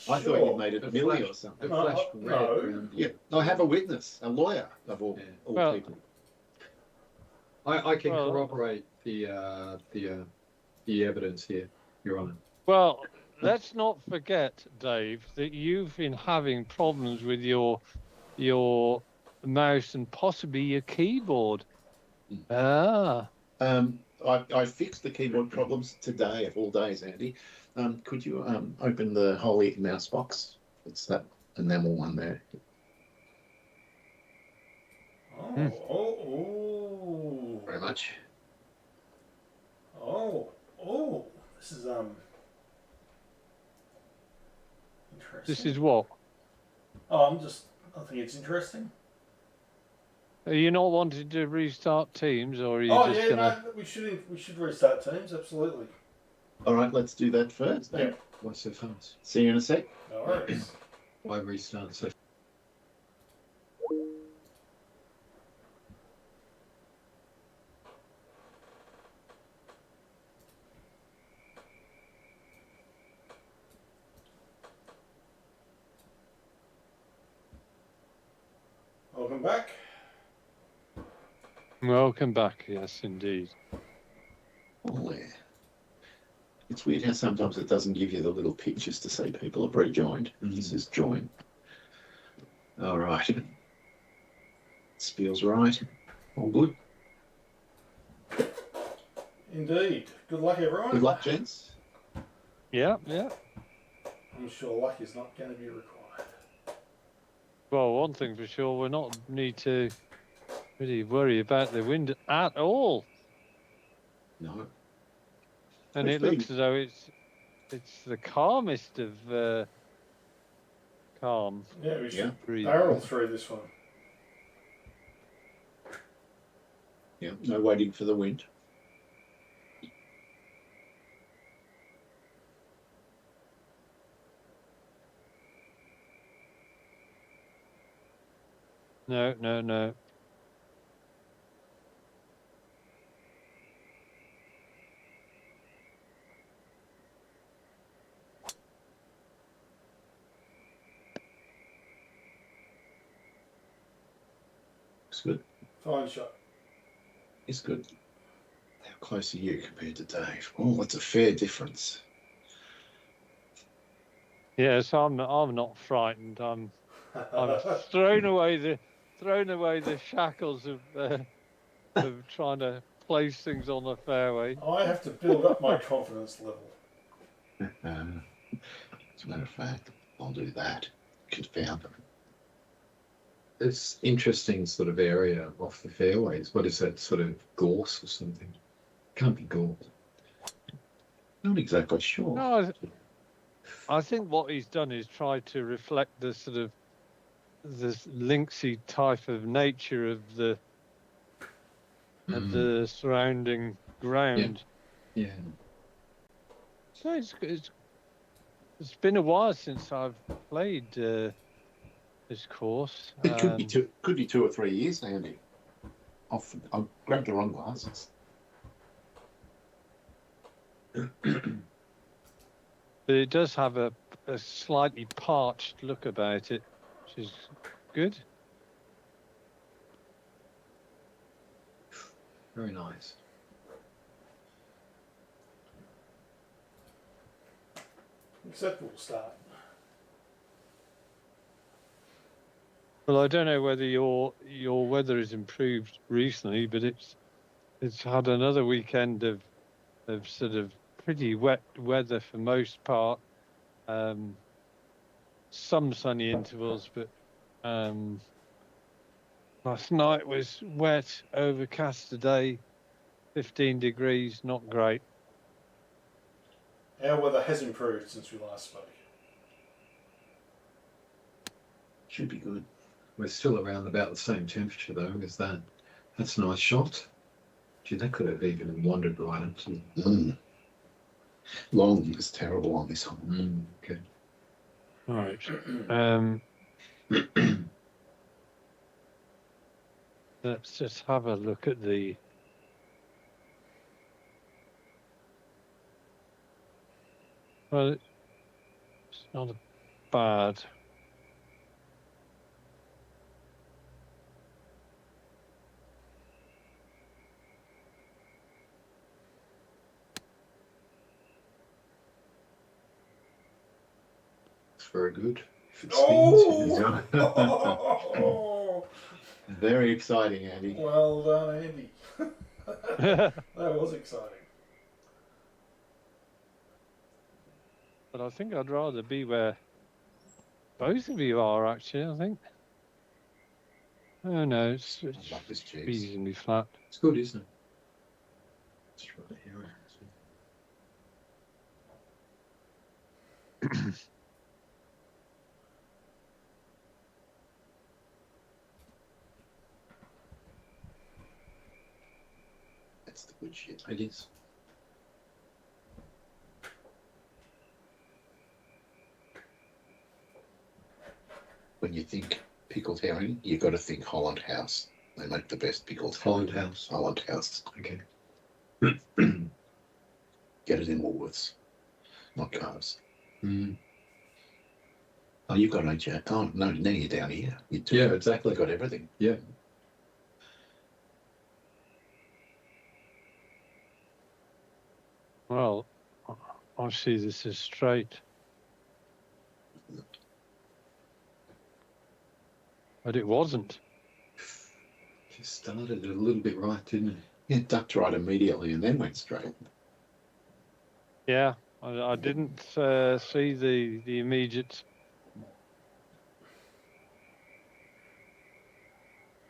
I thought you made it Millie or something. It flashed red no. around. Yeah, I have a witness, a lawyer of all Well- people. I can Well- corroborate the evidence here, Your Honour. Well, let's not forget, Dave, that you've been having problems with your mouse and possibly your keyboard. Ah. I fixed the keyboard problems today of all days, Andy. Could you open the Holy mouse box? It's that enamel one there. Oh. Very much. Oh. This is interesting. This is what? I think it's interesting. Are you not wanting to restart Teams, or are you just gonna? No, we should restart Teams, absolutely. All right, let's do that first. Yeah. Why so fast? See you in a sec. No worries. Why restart so? Welcome back. Welcome back. Yes, indeed. Oh, yeah. It's weird how sometimes it doesn't give you the little pictures to say people have rejoined. This is join. All right. This feels right. All good. Indeed. Good luck, everyone. Good luck, gents. Yeah. I'm sure luck is not going to be required. Well, one thing for sure, we're not need to really worry about the wind at all. No. And it looks as though it's the calmest of calm. Yeah, we should breeze. barrel through this one. Yeah, no waiting for the wind. No. It's good. Fine shot. It's good. How close are you compared to Dave? Oh, that's a fair difference. Yes, I'm not frightened. I've thrown away the shackles of trying to place things on the fairway. I have to build up my confidence level. As a matter of fact, I'll do that. Confound them. It's interesting sort of area off the fairways. What is that, sort of gorse or something? Can't be gorse. Not exactly sure. No, I think what he's done is try to reflect the sort of this linksy type of nature of the surrounding ground. Yeah. So it's been a while since I've played this course. It could be 2 or 3 years, Andy. I'll grab the wrong glasses. But it does have a slightly parched look about it, which is good. Very nice. Acceptable start. Well, I don't know whether your weather has improved recently, but it's had another weekend of sort of pretty wet weather for most part. Some sunny intervals, but last night was wet, overcast today, 15 degrees, not great. Our weather has improved since we last spoke. Should be good. We're still around about the same temperature though, is that? That's a nice shot. Gee, that could have even wandered right into. Long is terrible on this one. Okay. All right. Let's just have a look at the. Well, it's not a bad. It's very good. If it spins, Oh! Very exciting, Andy. Well done, Andy. That was exciting. But I think I'd rather be where both of you are, actually, I think. Oh, no, it's I love this cheese. reasonably flat. It's good, isn't it? It's right here. That's the good shit. It is. When you think pickled herring, you've got to think Holland House. They make the best pickled herring. Holland House. Holland House. Okay. Get it in Woolworths, not Cars. Mm. Oh, you've got AJ. Oh, no, now you're down here. You do. Yeah, exactly. You've got everything. Yeah. Well, I see this as straight. But it wasn't. Just started a little bit right, didn't it? Yeah, ducked right immediately and then went straight. Yeah, I didn't see the immediate.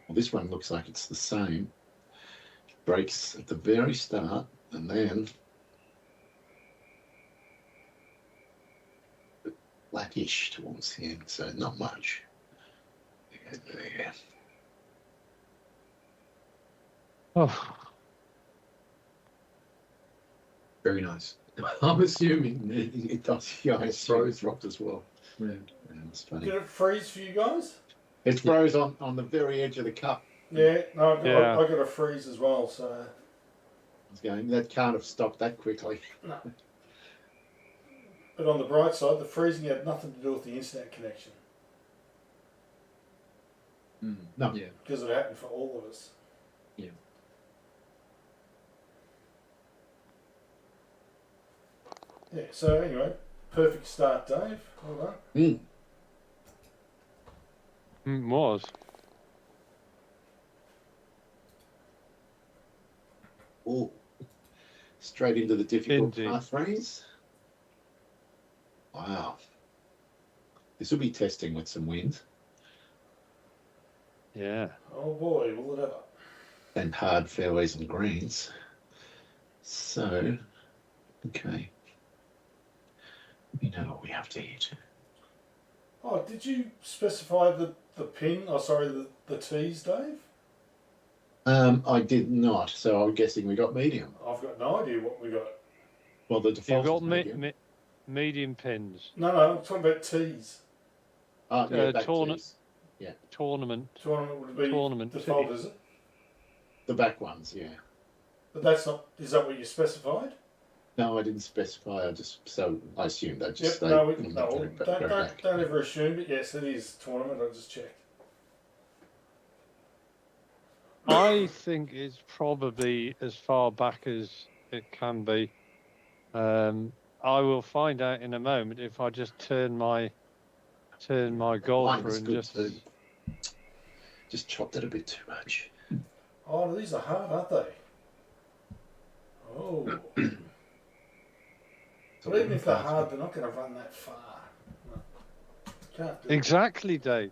Well, this one looks like it's the same. It breaks at the very start and then blackish towards the end, so not much. Yeah. Oh, Very nice. I'm assuming. It does. Yeah, it's froze dropped as well. Yeah. Yeah, it's funny. Did it freeze for you guys? It froze on the very edge of the cup. Yeah, no, Yeah. I got a freeze as well, so. I was going, that can't have stopped that quickly. No. But on the bright side, the freezing had nothing to do with the internet connection Mm. No. Yeah. because it happened for all of us. Yeah. Yeah, so anyway, perfect start, Dave. Well done. Mm. was. Oh, straight into the difficult Indeed. pathways. Wow. This will be testing with some wind Yeah. Oh boy, will it ever. and hard fairways and greens. So, okay. We know what we have to hit. Oh, did you specify the pin? Oh, sorry, the tees, Dave? I did not, so I'm guessing we got medium. I've got no idea what we got. Well, the You've default got is medium. medium pins. No, I'm talking about tees. Oh, yeah, back tourna- tees. Tournament. Tournament would be Tournament default, tees. is it? The back ones, yeah. But that's not. Is that what you specified? No, I didn't specify. I assumed that just Yep. No, stayed no. Don't ever assume. But yes, it is tournament. I just checked. I think it's probably as far back as it can be. I will find out in a moment if I just turn my golfer was and good just. too. Just chopped it a bit too much. Oh, these are hard, aren't they? Oh. But even if they're hard, they're not going to run that far. No. Can't do it. Exactly, Dave.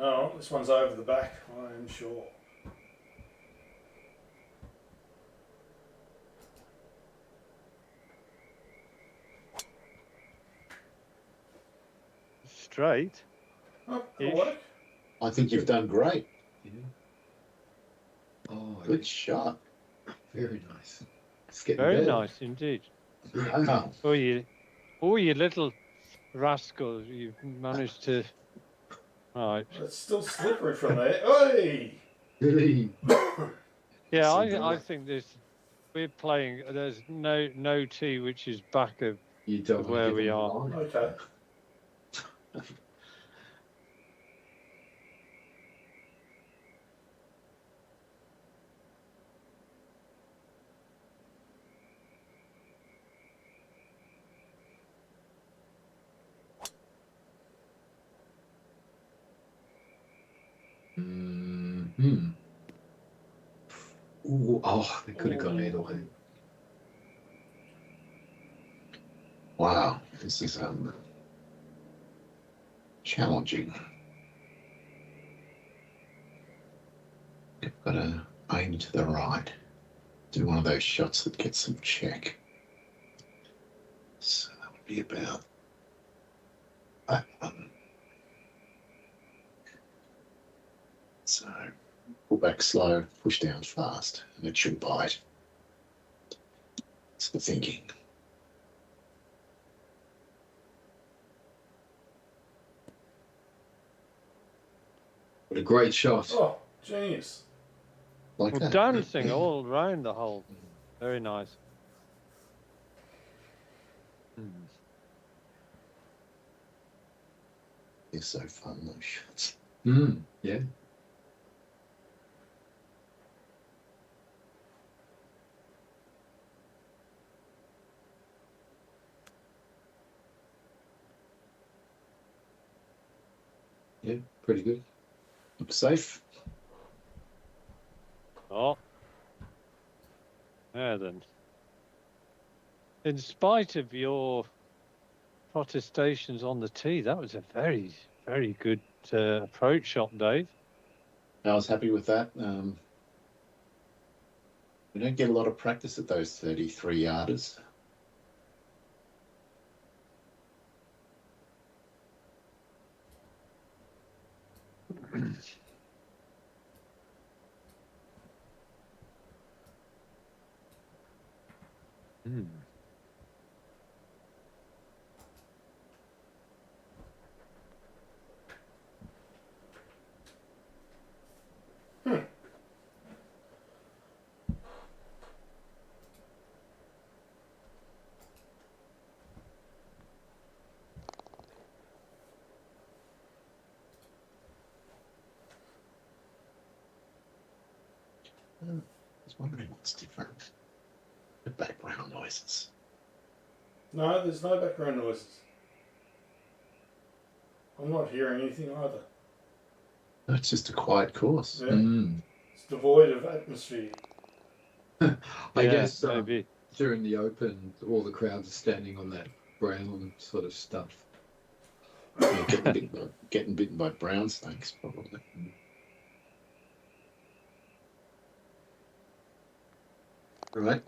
Oh, this one's over the back, I am sure. Straight. Oh, Ish. that'll work. I think you've done great. Yeah. Oh, Good shot. very nice. It's getting Very better. nice indeed. Wow. Oh, you little rascal! You've managed to. Right. It's still slippery from there. Hey! Really? Yeah, Seems I alright. think this we're playing. There's no tee which is back of You don't Of want where to give we them are. the line. Okay. Hmm. Ooh, oh, they could have gone either way. Wow, this is challenging. You've got to aim to the right. Do one of those shots that gets some check. So that would be about that one. So pull back slow, push down fast, and it should bite. That's the thinking. What a great shot. Oh, genius. Like well, that. dancing all around the hole. Very nice. Hmm. They're so fun, those shots. Yeah. Yeah, pretty good. Looks safe. Oh. Yeah, then. In spite of your protestations on the tee, that was a very, very good approach shot, Dave. I was happy with that. We don't get a lot of practice at those 33 yarders. Hmm. I was wondering what's different. The background noises. No, there's no background noises. I'm not hearing anything either. No, it's just a quiet course. Yeah. Mm. It's devoid of atmosphere. I Yeah, guess maybe. during the Open, all the crowds are standing on that brown sort of stuff. Yeah, getting bitten by brown snakes, probably. Right.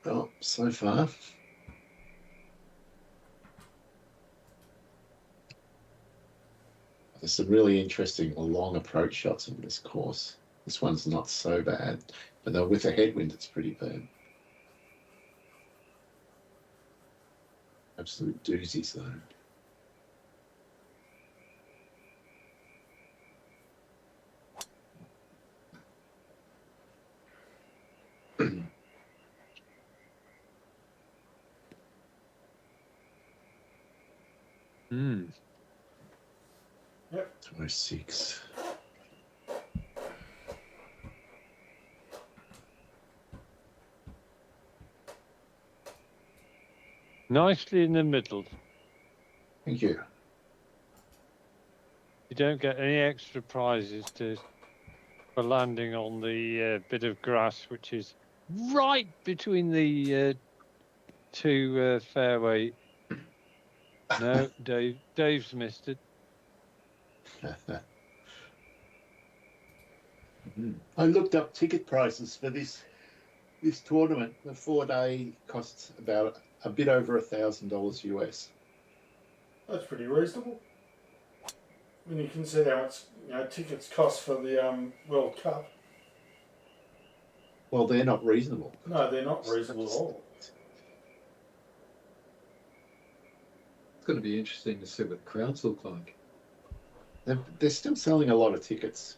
Well, so far. There's some really interesting long approach shots in this course. This one's not so bad, but though with a headwind, it's pretty bad. Absolute doozies, though. Hmm. 206. Nicely in the middle. Thank you. You don't get any extra prizes for landing on the bit of grass, which is right between the two fairway. No, Dave's missed it. I looked up ticket prices for this tournament. The 4-day costs about a bit over $1,000 US. That's pretty reasonable. When you consider how much tickets cost for the World Cup. Well, they're not reasonable. No, they're not reasonable at all. It's going to be interesting to see what the crowds look like. They're still selling a lot of tickets.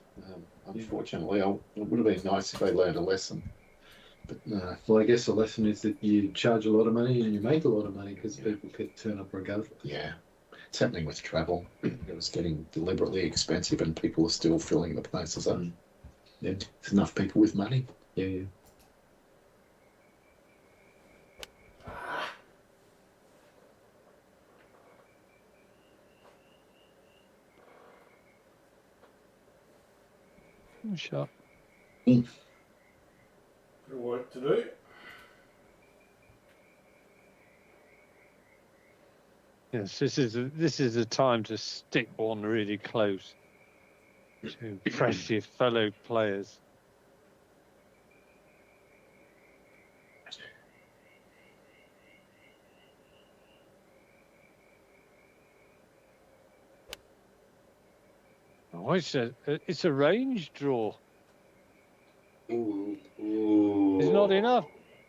Unfortunately, it would have been nice if they learned a lesson. But no, Well, I guess the lesson is that you charge a lot of money and you make a lot of money because people could turn up regardless. yeah, it's happening with travel. It was getting deliberately expensive, and people are still filling the places up. Yeah, There's enough people with money. yeah. Shot. Bit of work to do. Yes, this is a time to stick one really close to impress your fellow players. Oh, it's a range draw. Ooh, It's not enough.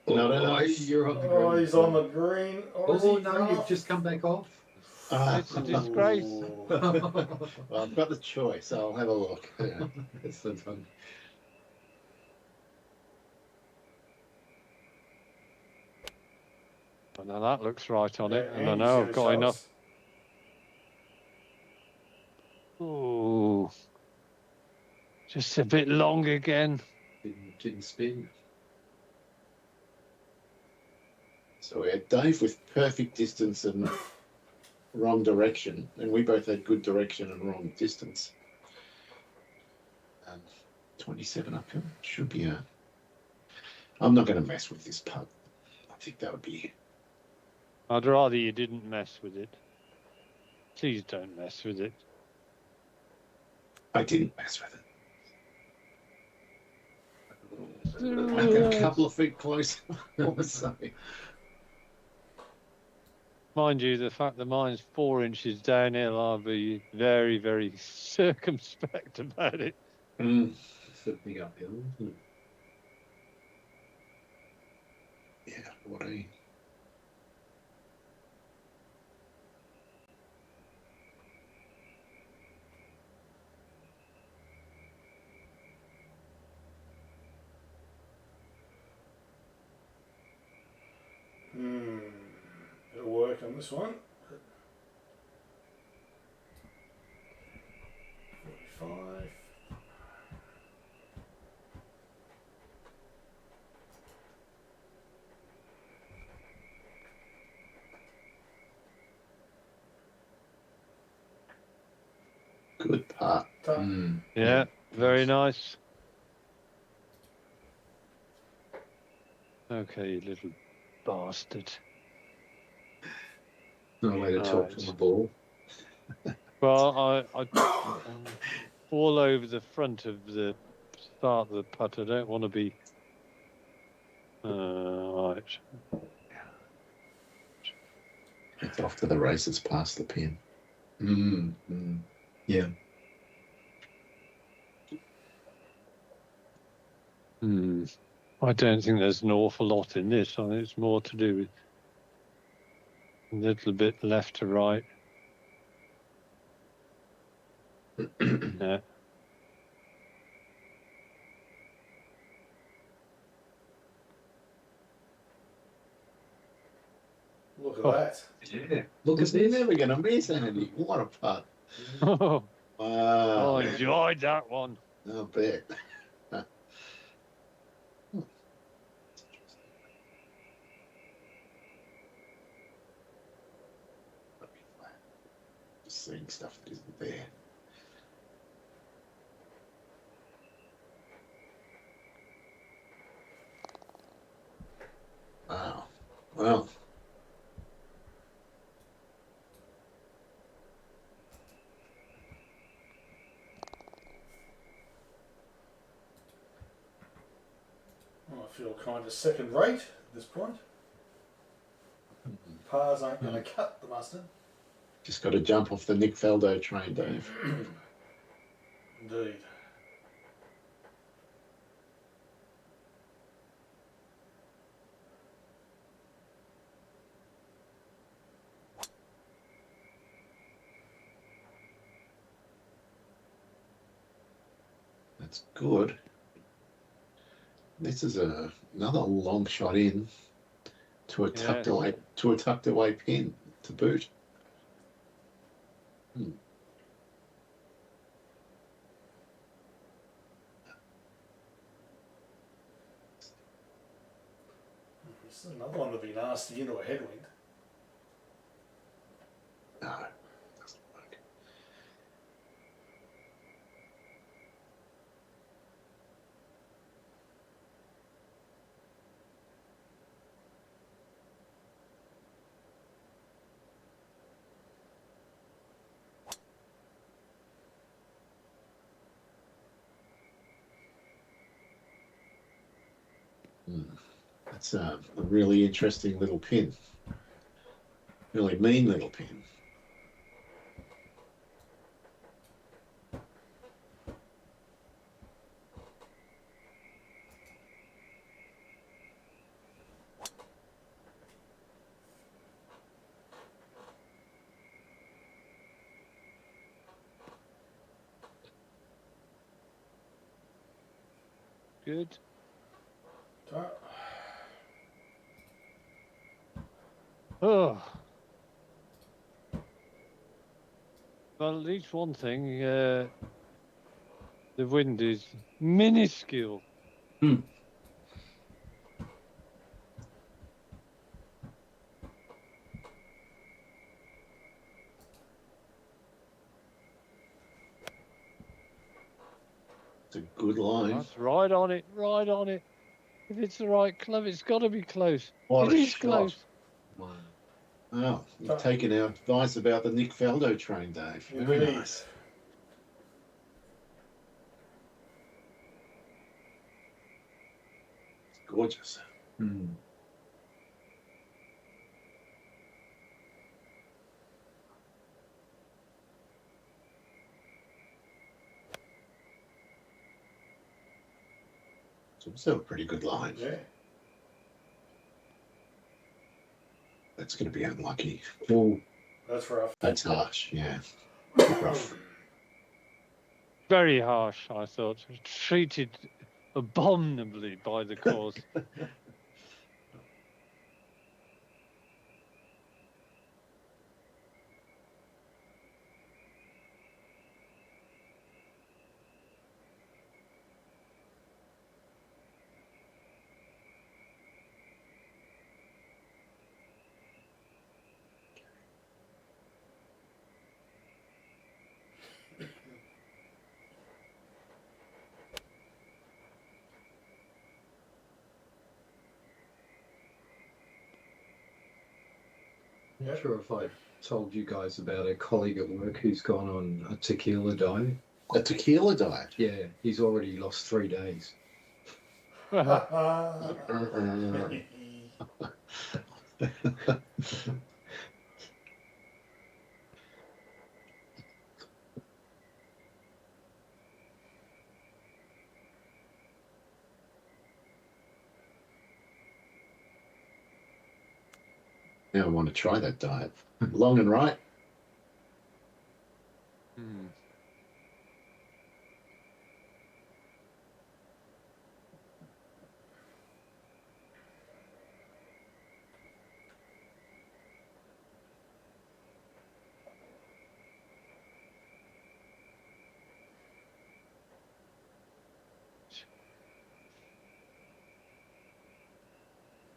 Not enough. You're on the green. Oh, he's on the green. Or is Oh he no, you've off? just come back off. It's a disgrace. Well, I've got the choice. I'll have a look. Yeah. That's so funny. Well, now that looks right on it, Yeah, and I Andy know said I've it got shows. enough. Ooh, just a bit long again. Didn't spin. So we had Dave with perfect distance and wrong direction, and we both had good direction and wrong distance. 27 uphill should be a. I'm not going to mess with this putt. I think that would be. I'd rather you didn't mess with it. Please don't mess with it. I didn't mess with it. I got a couple of feet closer. All the same. Mind you, the fact that mine's 4 inches downhill, I'll be very, very circumspect about it. It's a big uphill, isn't it? Yeah, what a. It'll work on this one. 45. Good putt. Tuck. Yeah, very nice. Okay, you little bastard. No way to talk from the ball. Well, I'm all over the front of the start of the putt. I don't want to be. Right. It's off to the races past the pin. Yeah. I don't think there's an awful lot in this. I think it's more to do with a little bit left to right. Yeah. Look at Oh. that. Yeah. Look at It's this. never going to miss, Andy. What a putt. Oh, Wow. I enjoyed that one. I'll bet. Just seeing stuff that isn't there. Wow. Well. I feel kind of second rate at this point. Pars aren't going to cut the mustard. Just got to jump off the Nick Faldo train, Dave. Indeed. That's good. This is another long shot in to a tucked Yes. away pin to boot. This is another one to be nasty into a headwind. No, doesn't work. That's a really interesting little pin. Really mean little pin. Good. Oh. Well, at least one thing, the wind is minuscule. It's a good line. That's right on it, right on it. If it's the right club, it's got to be close. What It a is shot. close. Wow. Oh, you've taken our advice about the Nick Faldo train, Dave. Very Indeed. nice. It's gorgeous. It's also a pretty good line. Yeah. That's going to be unlucky. Oh, That's rough. That's harsh, yeah. Rough. Very harsh, I thought. Treated abominably by the course. I'm not sure if I told you guys about a colleague at work who's gone on a tequila diet. A tequila diet. Yeah, he's already lost 3 days. Now I want to try that diet. Long and right. Hmm.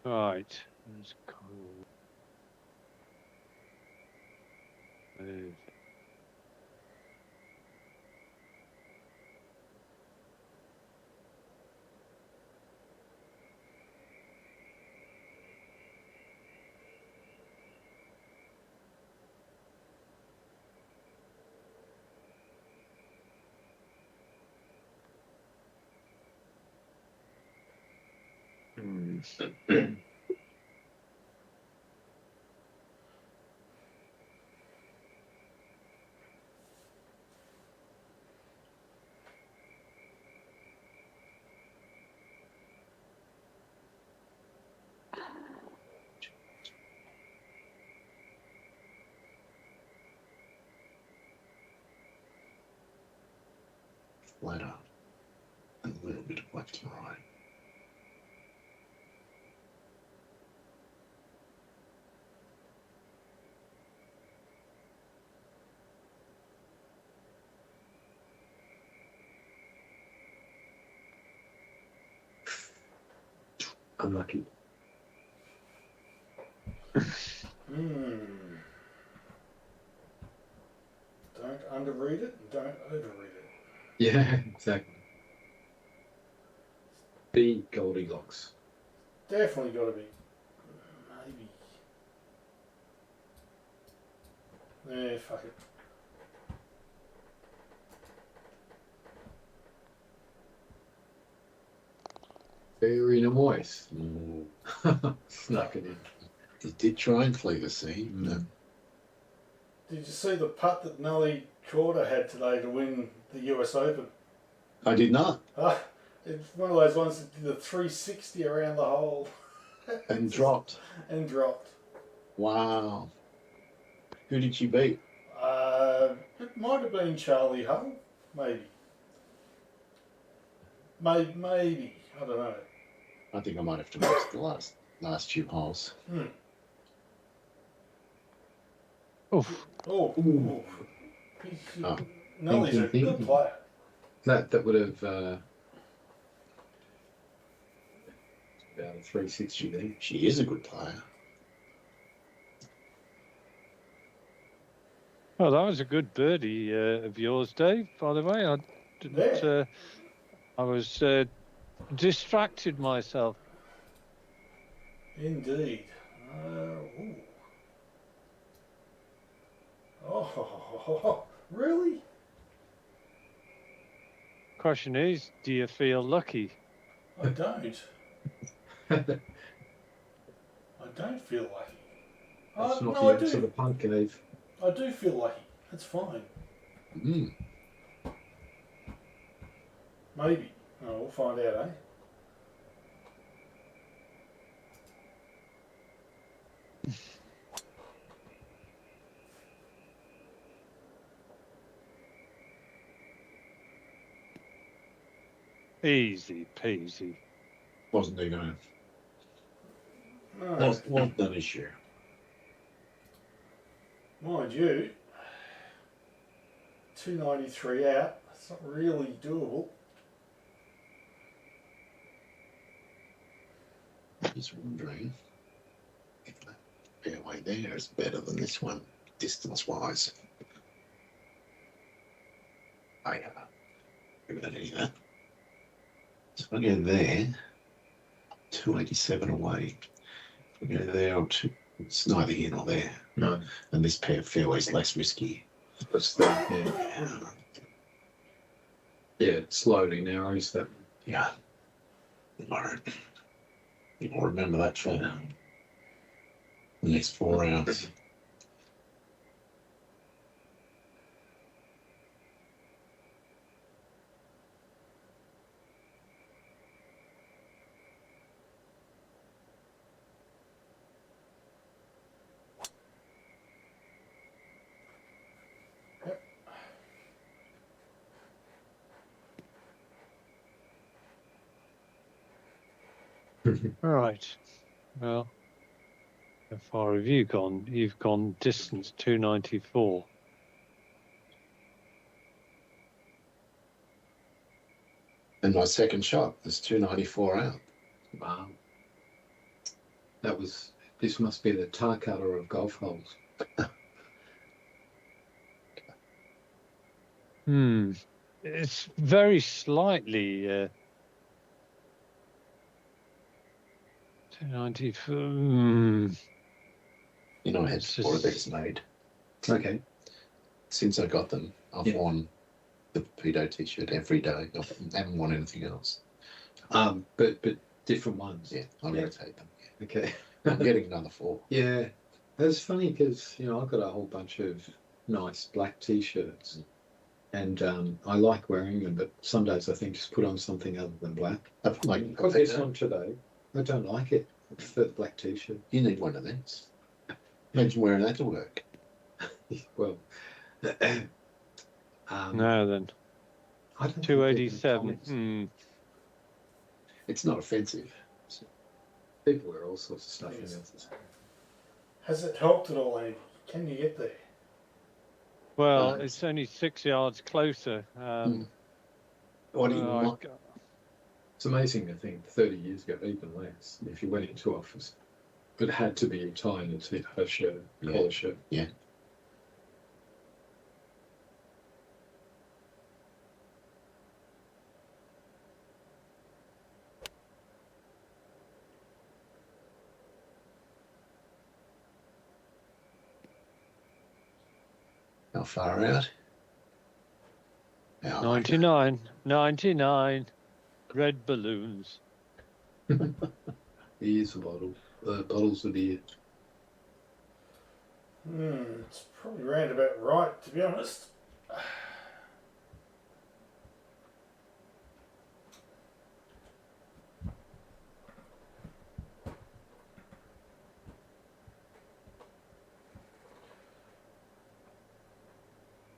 Right. Let's go. Move. Flatter. And a little bit of left to right. Unlucky. Don't underread it and don't overread it. Yeah, exactly. Be Goldilocks. Definitely got to be. Maybe. Fuck it. Very nice. Ooh. Snuck it in. He did try and flee the sea. Mm. Did you see the putt that Nelly Corder had today to win the US Open? I did not. It's one of those ones that did a 360 around the hole. And dropped. And dropped. Wow. Who did she beat? It might have been Charlie Hull, maybe. Maybe. I don't know. I think I might have to watch the last few holes. Oof. Oh. Oh. Nelly's a good player. That would have about a 360 then. She is a good player. Well, that was a good birdie of yours, Dave. By the way, I didn't. Yeah. I was distracted myself. Indeed. Oh, really? Question is, do you feel lucky? I don't. I don't feel lucky. That's not No, I the answer do. the punt gave. I do feel lucky. That's fine. Mm. Maybe. Oh, we'll find out, eh? Easy peasy. Wasn't he going No. to? Wasn't an issue. Mind you, 293 out. That's not really doable. Just wondering if that fairway there is better than this one, distance-wise. I don't either. So if I go there, 287 away. If I go there, it's neither here nor there. No. And this pair of fairways less risky. That's the, yeah, it slowly narrows that. Yeah. All right. I'll remember that for the next 4 rounds. Right. Well, how far have you gone? You've gone distance 294. And my second shot is 294 out. Wow. This must be the tar cutter of golf holes. It's very slightly 294. You know, I had It's 4 of just- these made. Okay. Since I got them, I've Yeah. worn the Pedo t-shirt every day. I haven't worn anything else. But different ones. Yeah, I Yeah. rotate them. Okay. I'm getting another 4. Yeah, that's funny because I've got a whole bunch of nice black t-shirts, and I like wearing them. But some days I think just put on something other than black. Like, I've got this one today. I don't like it. I prefer the black t-shirt. you need one of these. Imagine wearing that to work. Well, Now then, I don't think 287. there's any comments. It's not offensive. People wear all sorts of stuff in Yes. this. Has it helped at all, Andy? Can you get there? Well, Nice. it's only 6 yards closer. What do you I want? got- It's amazing to think 30 years ago, even less, if you went into office, it had to be a tie and a t-shirt, shirt, Yeah. collar shirt. Yeah. How far out? Now, 99, 99 red balloons. Here's the bottle. Bottles of beer. It's probably round about right, to be honest.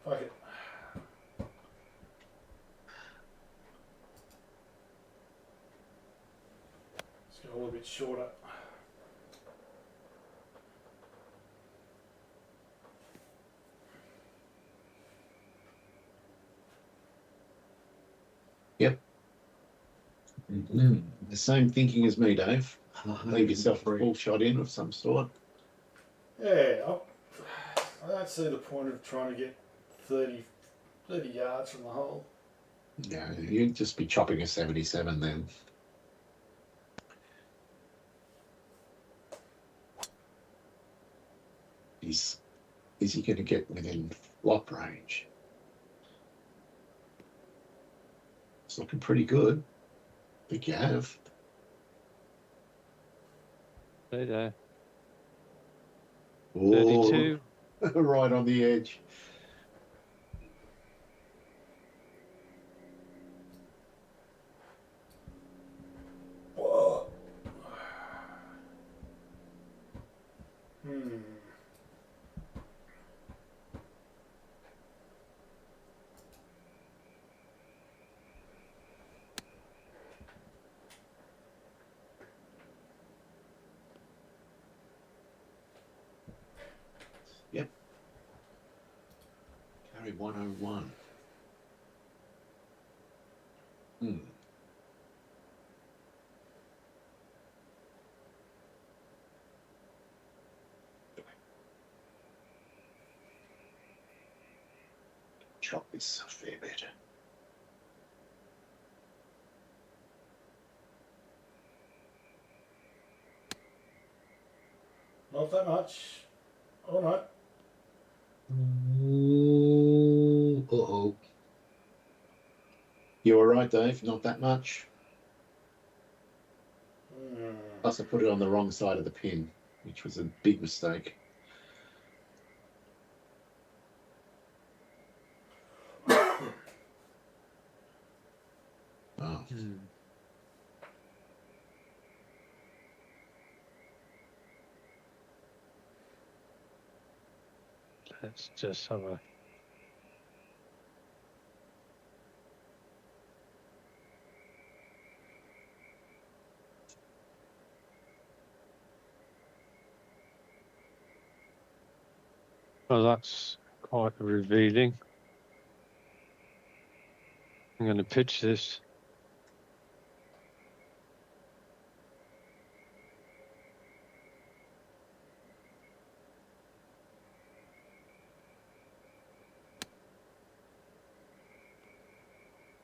Fuck it. Let's go a little bit shorter. Mm-hmm. the same thinking as me, Dave. Leave yourself a full shot in of some sort. Yeah, I don't see the point of trying to get 30 yards from the hole. Yeah, you'd just be chopping a 77 then. Is he going to get within flop range? It's looking pretty good. Think you have. Stay there. Oh, 32. right on the edge. Whoa. Carry 101. Chop this a fair bit. Not that much. Oh no. Uh-oh. You all right, Dave? Not that much. Plus, I put it on the wrong side of the pin, which was a big mistake. Oh. Let's just have a. Well, that's quite revealing. I'm going to pitch this.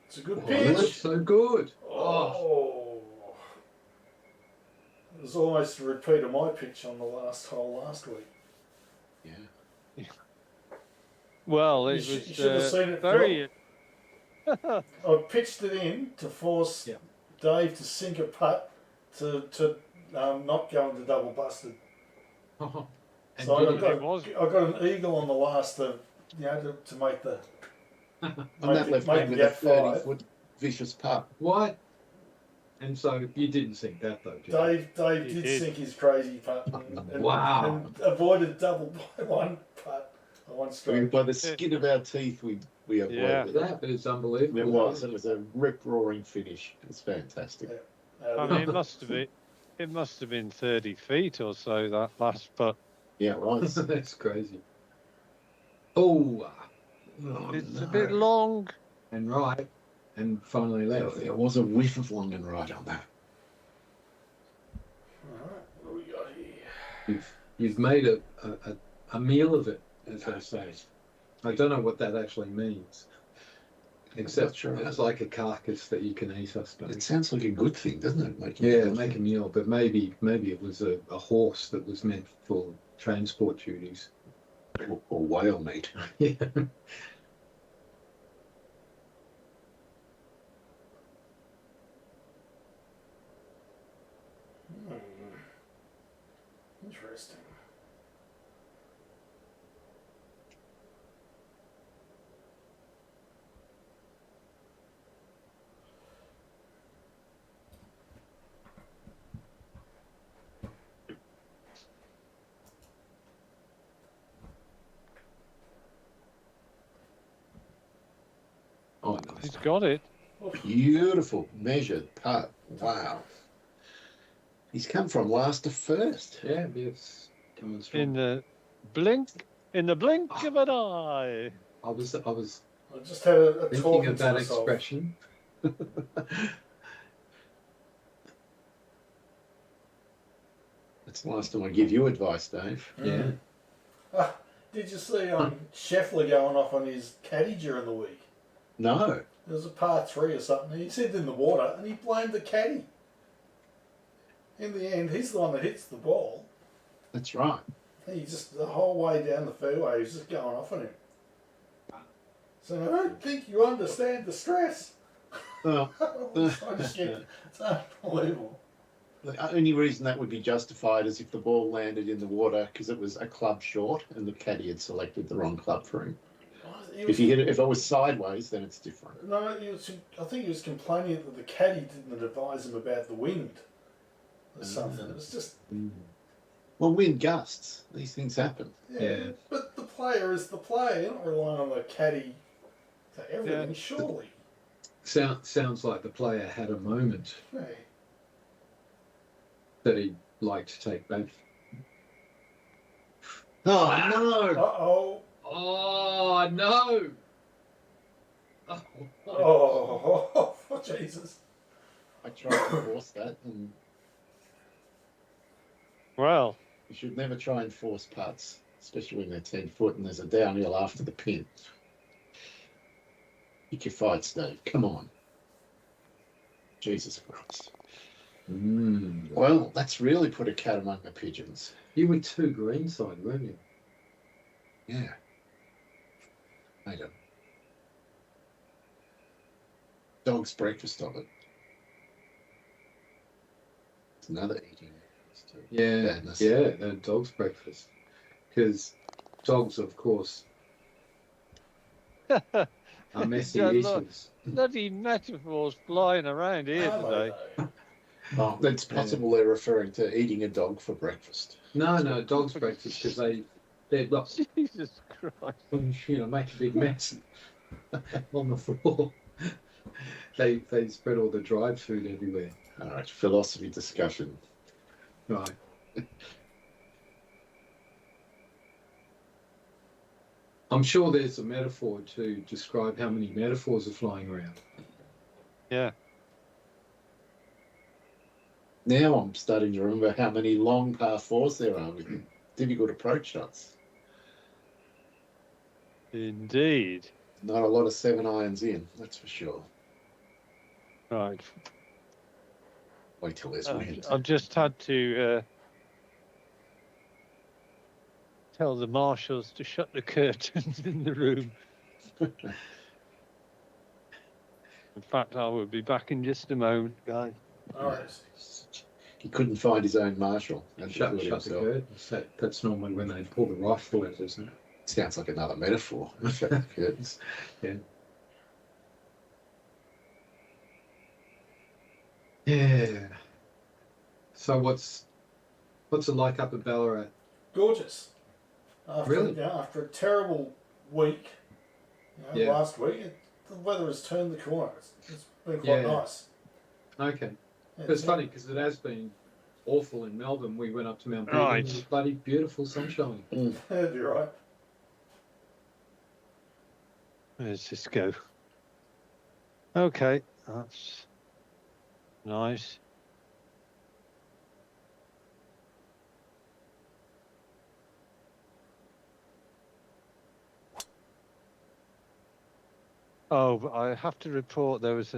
It's a good Oh, pitch. that's so good. Oh. It was almost a repeat of my pitch on the last hole last week. Yeah. Well, You it should- was you should have seen it very. I pitched it in to force Yeah. Dave to sink a putt to not go into double busted. And So I did got, It was. I got an eagle on the last to make the On Make that it- left make hand with the a F5. 30-foot vicious putt. What? And so you didn't think that though, did you? Dave He did did. sink his crazy putt and, Wow. and avoided double by one putt on one I mean, stroke. by the skin of our teeth, we avoided Yeah. it. That is unbelievable. It was. It was a rip-roaring finish. It was fantastic. I mean, it must have been. It must have been 30 feet or so, that last putt. Yeah, it was. That's crazy. Oh, Oh, It's no. a bit long. and right. and finally left. There was a whiff of long and right on that. Alright, what do we got here? You've made a meal of it, as they say. I don't know what that actually means. Except Sure. it's like a carcass that you can eat, I suppose. It sounds like a good thing, doesn't it? Make a meal, but maybe it was a horse that was meant for transport duties. or whale meat. Yeah. Interesting. Oh, He's nice. got it. Beautiful measured putt. Wow. He's come from last to first. Yeah, it's coming strong. In the blink of an eye. I was I just had a thinking talking of to that myself. expression. That's the last time I give you advice, Dave. Yeah. Did you see Scheffler going off on his caddy during the week? No. It was a par 3 or something. He said in the water, and he blamed the caddy. In the end, he's the one that hits the ball. That's right. He just, the whole way down the fairway, he was just going off on him. So I don't think you understand the stress. Well, It's unbelievable. the only reason that would be justified is if the ball landed in the water because it was a club short and the caddy had selected the wrong club for him. If it was sideways, then it's different. No, I think he was complaining that the caddy didn't advise him about the wind or something. It was just, Well, wind gusts. These things happen. yeah. But the player is the player. You're not relying on the caddy for everything, Yeah. surely. Sounds like the player had a moment Yeah. that he'd like to take back. Oh, no. Uh-oh. Oh no! Oh, Jesus. I tried to force that, and Well, you should never try and force putts, especially when they're 10 foot and there's a downhill after the pin. Pick your fight, Steve. Come on. Jesus Christ. Well, that's really put a cat among the pigeons. You were too greenside, weren't you? Yeah. I don't. Dog's breakfast of it. It's another eating. Yeah, Badness. yeah, the dog's breakfast. Because dogs, of course, are messy Yeah, eaters. bloody metaphors flying around here today. Oh, it's possible they're referring to eating a dog for breakfast. No, dog's breakfast because they're like, Jesus Christ. make a big mess on the floor. They spread all the dried food everywhere. All right, philosophy discussion. Right. I'm sure there's a metaphor to describe how many metaphors are flying around. Yeah. Now I'm starting to remember how many long par fours there are with difficult approach shots. Indeed. Not a lot of 7 irons in, that's for sure. Right. Wait till there's wind. I've just had to tell the marshals to shut the curtains in the room. In fact, I will be back in just a moment, guys. Alright. He couldn't find his own marshal. And Shut do it the himself. curtains. That's normally when they pull the rifle out, isn't it? Sounds like another metaphor. Shut the curtains. Yeah. Yeah. So what's it like up at Ballarat? Gorgeous. After, Really? After a terrible week, Yeah. last week, the weather has turned the corner. It's been quite Yeah. nice. Okay. Yeah, It's funny because it has been awful in Melbourne. We went up to Mount Beacon. Right. It was bloody beautiful sunshine. That'd be right. Where's this go? Okay, that's nice. Oh, but I have to report there was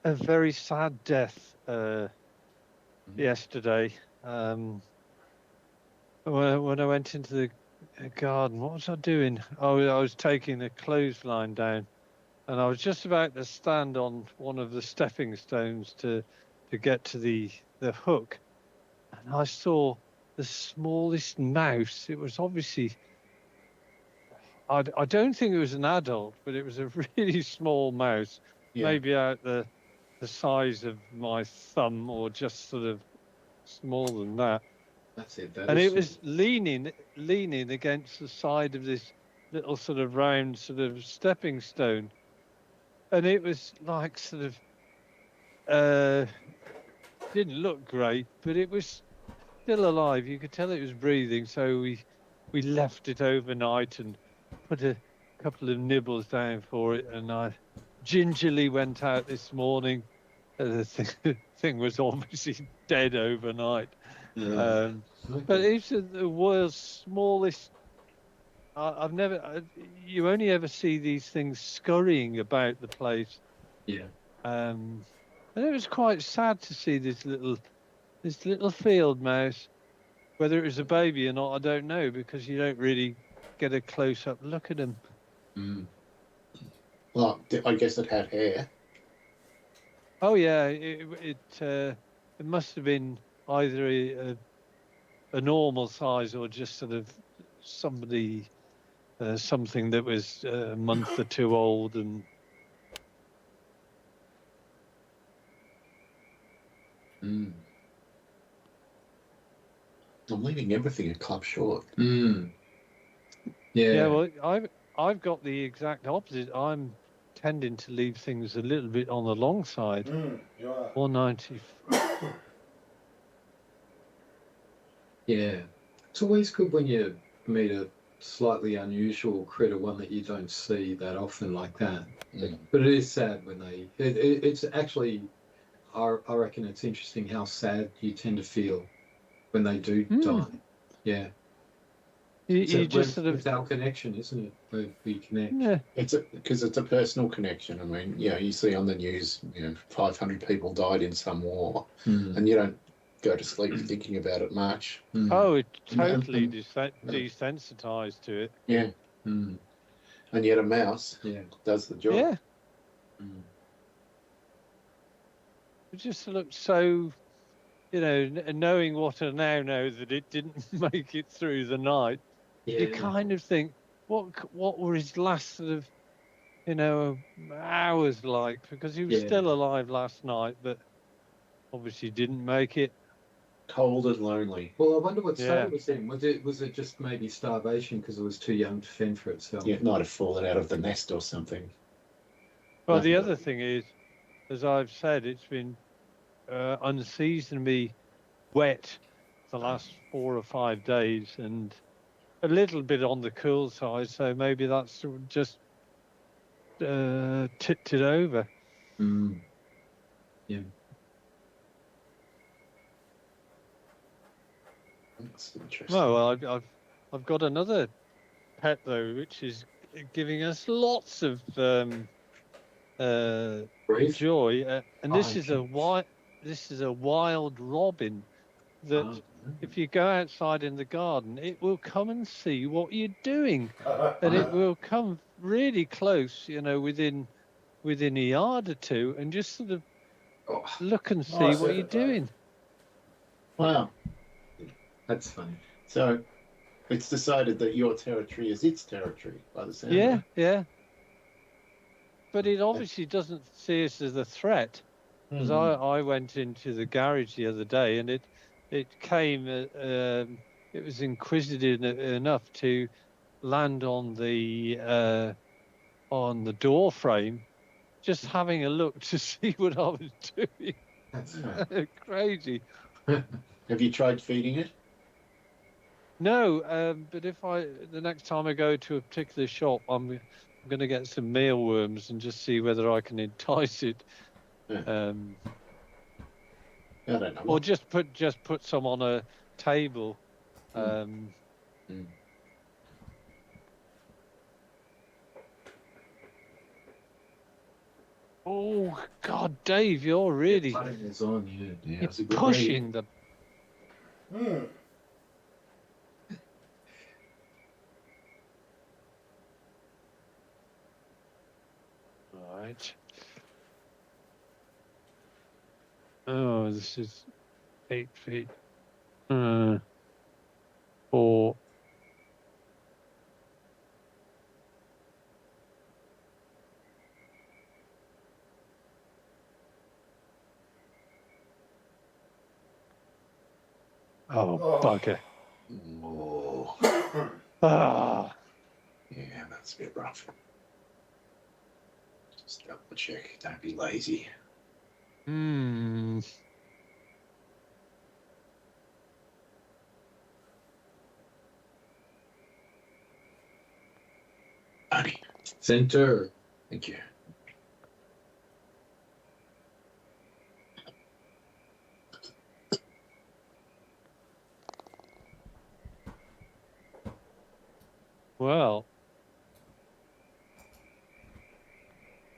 a very sad death yesterday. When I went into the garden, what was I doing? Oh, I was taking the clothesline down, and I was just about to stand on one of the stepping stones to get to the hook, and I saw the smallest mouse. It was obviously, I don't think it was an adult, but it was a really small mouse, Yeah. maybe out the size of my thumb or just sort of smaller than that. That's it. That And is it was leaning against the side of this little sort of round sort of stepping stone. And it was like sort of didn't look great, but it was still alive. You could tell it was breathing. So we left it overnight and put a couple of nibbles down for it. And I gingerly went out this morning. The thing was obviously dead overnight. Yeah. But it's the world's smallest. I've never. You only ever see these things scurrying about the place. Yeah. And it was quite sad to see this little field mouse. Whether it was a baby or not, I don't know, because you don't really get a close up look at them. Mm. Well, I guess it had hair. Oh yeah, it must have been either a normal size or just sort of something that was a month or two old. And Mm. I'm leaving everything a club short. Mm. Yeah. well, I've got the exact opposite. I'm tending to leave things a little bit on the long side. You are. 190. Yeah. It's always good when you meet a slightly unusual critter, one that you don't see that often like that. Mm. But it is sad when it's actually, I reckon it's interesting how sad you tend to feel when they do die. Yeah. You just sort of. It's our connection, isn't it? Where we connect. Yeah. Because it's a personal connection. I mean, you see on the news, 500 people died in some war, Mm. and you don't go to sleep thinking about it much. Mm. Oh, it totally Mm. desensitized to it. Yeah. Mm. And yet a mouse Yeah. does the job. Yeah. Mm. It just looked so, knowing what I now know that it didn't make it through the night. Yeah. You kind of think, what were his last sort of, hours like? Because he was Yeah. still alive last night, but obviously didn't make it. Cold and lonely. Well, I wonder what state Yeah. it was in. Was it just maybe starvation because it was too young to fend for itself? Yeah, it might have fallen out of the nest or something. Well, the Yeah. other thing is, as I've said, it's been unseasonably wet the last 4 or 5 days, and a little bit on the cool side. So maybe that's just tipped it over. Mm. Yeah. That's interesting. Oh, well, I've got another pet though, which is giving us lots of Brief. joy, and this is Okay. a wild robin that if you go outside in the garden, it will come and see what you're doing, and it will come really close, within a yard or two, and just sort of Oh, look and see I what see you're it, though. doing. Wow. that's funny. So it's decided that your territory is its territory by the sound. Yeah, of it. yeah. But it obviously doesn't see us as a threat. Because I went into the garage the other day, and it came. It was inquisitive enough to land on the door frame, just having a look to see what I was doing. That's Crazy. Have you tried feeding it? No, but if the next time I go to a particular shop, I'm I'm going to get some mealworms and just see whether I can entice it. Yeah. I don't know. Or just put some on a table. Oh God, Dave, you're really Putting is on, yeah. it's a good pushing the. Right. Oh, this is 8 feet. 4. Oh, bugger. Oh, Ah. yeah, that's a bit rough. Just double check. Don't be lazy. Hmm. Honey, Center. thank you. Well,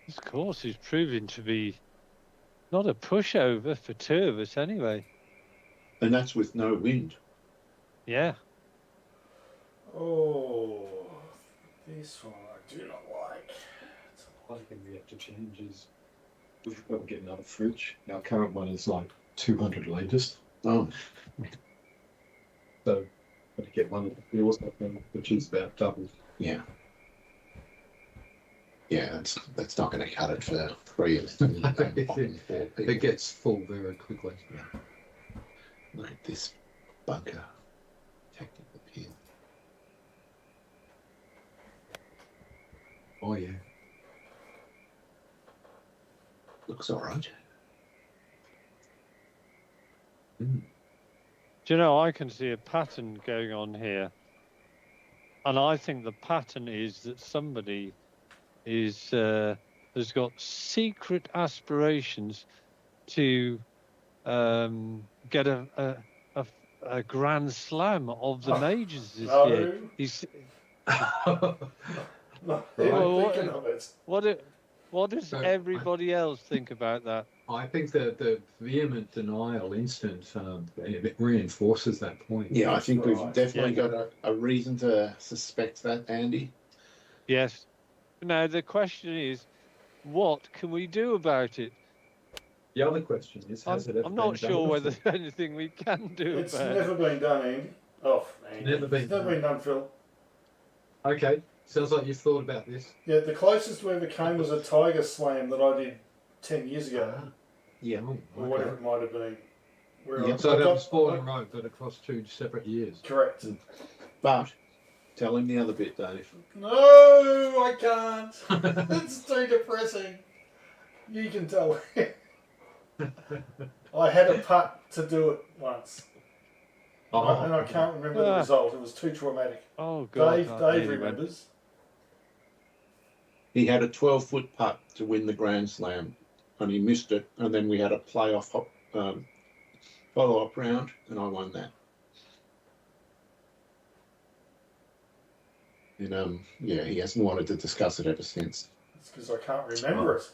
this course is proving to be not a pushover for 2 of us anyway. And that's with no wind. Yeah. Oh, this one I do not like. One thing we have to change is we've got to get another fridge. Our current one is like 200 litres. Oh, So got to get one of the yours, I think, which is about double. yeah. Yeah, that's not going to cut it for 3 of them. 4 people. It gets full very quickly. Look at this bunker. Technical pin. Oh yeah. Looks all right. Do you know, I can see a pattern going on here. And I think the pattern is that somebody is has got secret aspirations to get a grand slam of the majors this year. He's No, Well, thinking of it. what does So, everybody else think about that? I think that the vehement denial instant it reinforces that point. Yeah, I think we've Right. definitely Yeah. got a reason to suspect that, Andy. Yes. Now the question is, what can we do about it? The other question is, has it ever I'm been not done sure whether before? there's anything we can do It's about never it. been done, Andy. Oh, Andy. Never been It's never done. been done, Phil. Okay, sounds like you've thought about this. Yeah, the closest we ever came was a Tiger Slam that I did 10 years ago, Yeah. or whatever it might have been. Where Yeah. So I that got- was 4 in a row, but across 2 separate years. Correct. But tell him the other bit, Dave. No, I can't. It's too depressing. You can tell. I had a putt to do it once, and I can't remember the Ah. result. It was too traumatic. Oh God! Dave that Dave really went- remembers. He had a 12-foot putt to win the Grand Slam, and he missed it. And then we had a playoff follow-up round, and I won that. And yeah, he hasn't wanted to discuss it ever since. It's because I can't remember it.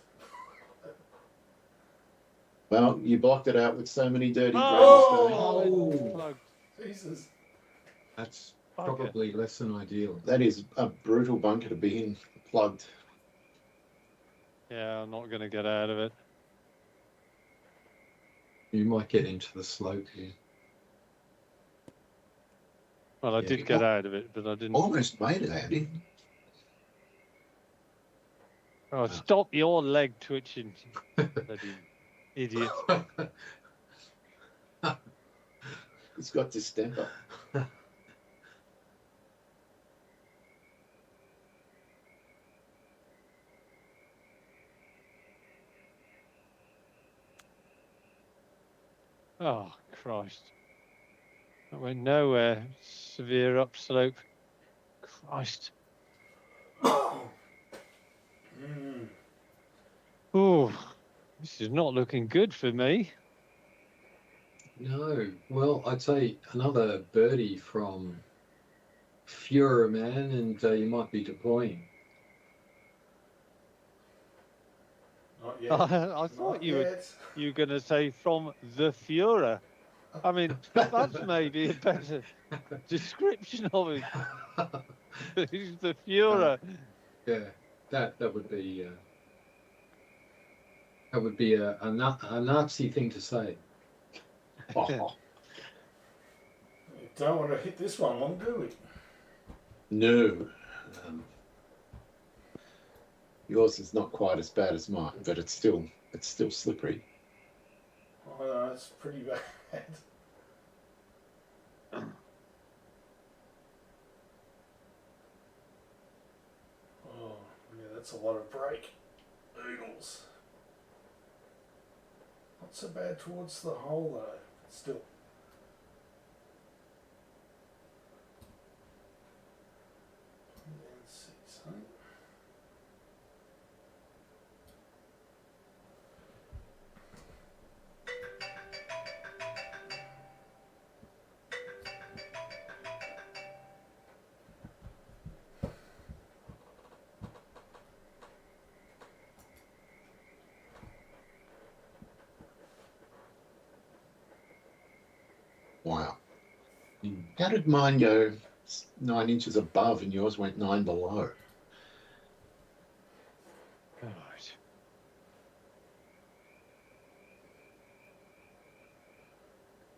Well, you blocked it out with so many dirty drains, Dave. Oh, it's plugged. Jesus. That's Bugger. probably less than ideal. That is a brutal bunker to be in, plugged. Yeah, I'm not going to get out of it. You might get into the slope here. Well, I Yeah, did get out of it, but I didn't. Almost made it, Andy. Oh, stop your leg twitching, bloody idiot! It's got distemper. Oh Christ! That went nowhere. Severe upslope. Christ! Mm. Oh, this is not looking good for me. No. Well, I'd say another birdie from Führer Man, and you might be deploying. Not yet. I thought Not you yet. were going to say from the Führer. I mean, that's maybe a better description of him. He's the Führer. Yeah, that would be a Nazi thing to say. Oh, We don't want to hit this one long, do we? no. Yours is not quite as bad as mine, but it's still slippery. Oh no, it's pretty bad. Oh, yeah, that's a lot of break. Oodles. Not so bad towards the hole though, but still. Let's see, son. Wow. Mm. How did mine go 9 inches above and yours went 9 below? Right.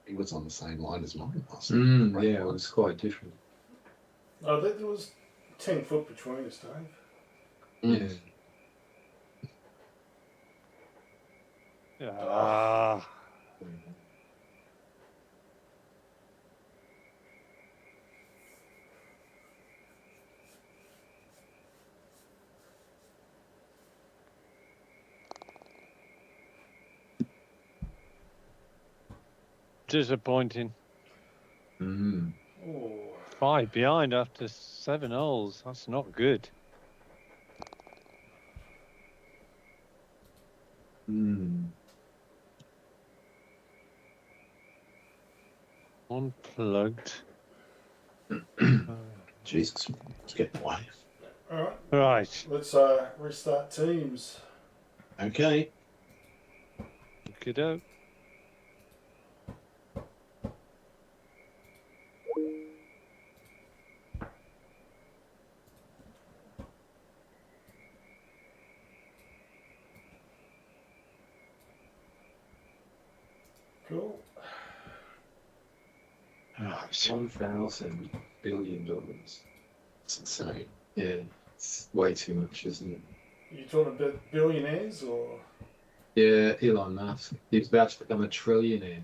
He was on the same line as mine was. Yeah, it was quite different. Oh, there was 10 foot between us, Dave. Mm. Yeah. Ah, disappointing. Mm. Oh, 5 behind after 7 holes. That's not good. Mm. Unplugged. Jesus, it's getting away. alright. Right. Let's restart teams. Okay. Kiddo. Cool. Right. $1,000 billion. It's insane. Yeah, it's way too much, isn't it? You talking about billionaires or? Yeah, Elon Musk. He's about to become a trillionaire,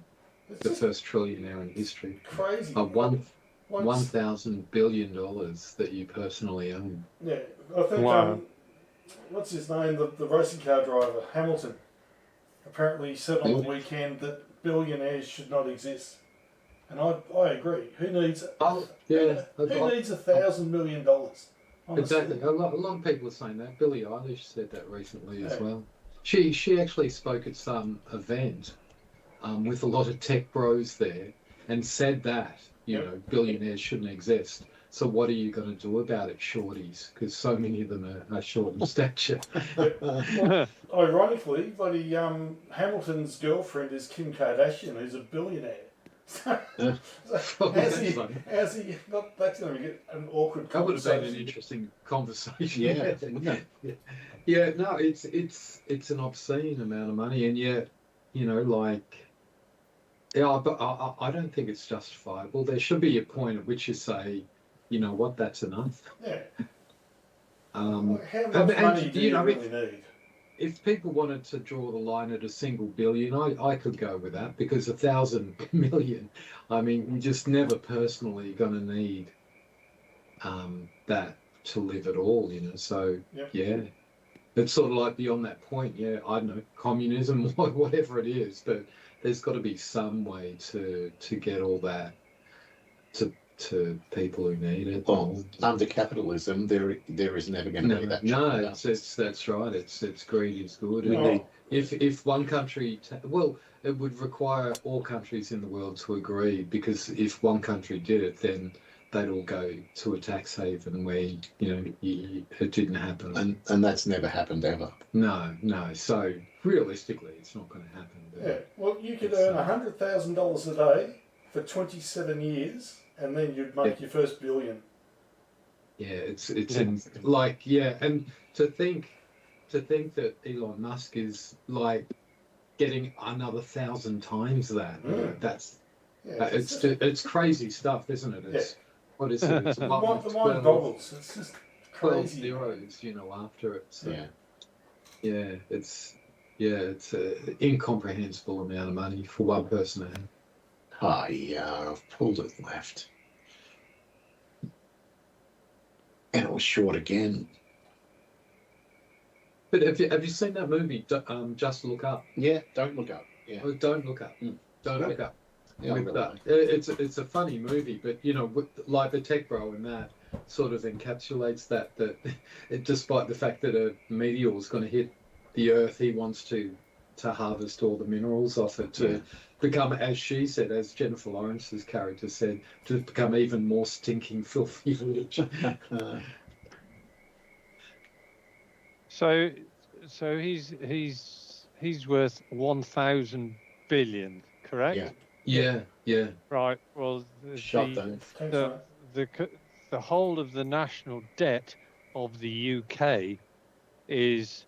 It's the just first trillionaire in history. crazy. Once- Once- $1,000 billion that you personally own. Yeah, I think Wow. what's his name? The racing car driver, Hamilton. Apparently said on the weekend that billionaires should not exist. And I agree. Who needs Oh, yeah. who needs $1,000 million? Honestly. Exactly. A lot of people are saying that. Billie Eilish said that recently as Yeah. well. She actually spoke at some event with a lot of tech bros there and said that, you Yep. know, billionaires shouldn't exist. So what are you going to do about it, shorties? Because so many of them are short in stature. Ironically, bloody Hamilton's girlfriend is Kim Kardashian, who's a billionaire. How's he not? That's going to get an awkward That would have been an conversation. interesting conversation. Yeah, wouldn't it? Yeah, no, it's an obscene amount of money, and yet, you know, like, yeah, but I don't think it's justifiable. There should be a point at which you say, you know what, that's enough. Yeah. How How much and, money do you you know, really need? if people wanted to draw the line at a single billion, I could go with that, because 1,000 million, I mean, you're just never personally going to need that to live at all, you know. So Yep. yeah, it's sort of like beyond that point. Yeah, I don't know, communism, whatever it is, but there's got to be some way to get all that to people who need it. Well, under capitalism, there is never going to be that. That's right. It's greed is good. We And need- if one country, well, it would require all countries in the world to agree, because if one country did it, then they'd all go to a tax haven where it didn't happen. And that's never happened ever. No. So realistically, it's not going to happen. But Yeah. Well, you could It's, earn $100,000 a day for 27 years, and then you'd make your first billion. yeah, it's Yeah. and to think that Elon Musk is like getting another 1,000 times that. That's Yeah. it's crazy stuff, isn't it? It's what is it? It's the one mind, the with mind 12 boggles. It's just 12 crazy. zeros, after it. So, Yeah. it's an incomprehensible amount of money for one person to have. Ah, yeah, I've pulled it left. And it was short again. But have you seen that movie? Just Look Up. Yeah, don't look up. Yeah. Oh, don't look up. Mm. Don't look up. Yeah, With really that. like It's a funny movie, but like the tech bro in that sort of encapsulates that despite the fact that a meteor is going to hit the Earth, he wants to harvest all the minerals off it to become, as she said, as Jennifer Lawrence's character said, to become even more stinking filthy rich. So he's worth 1,000 billion, correct? Yeah. yeah. Right. Well, Shut down. Thanks, the, mate. the whole of the national debt of the UK is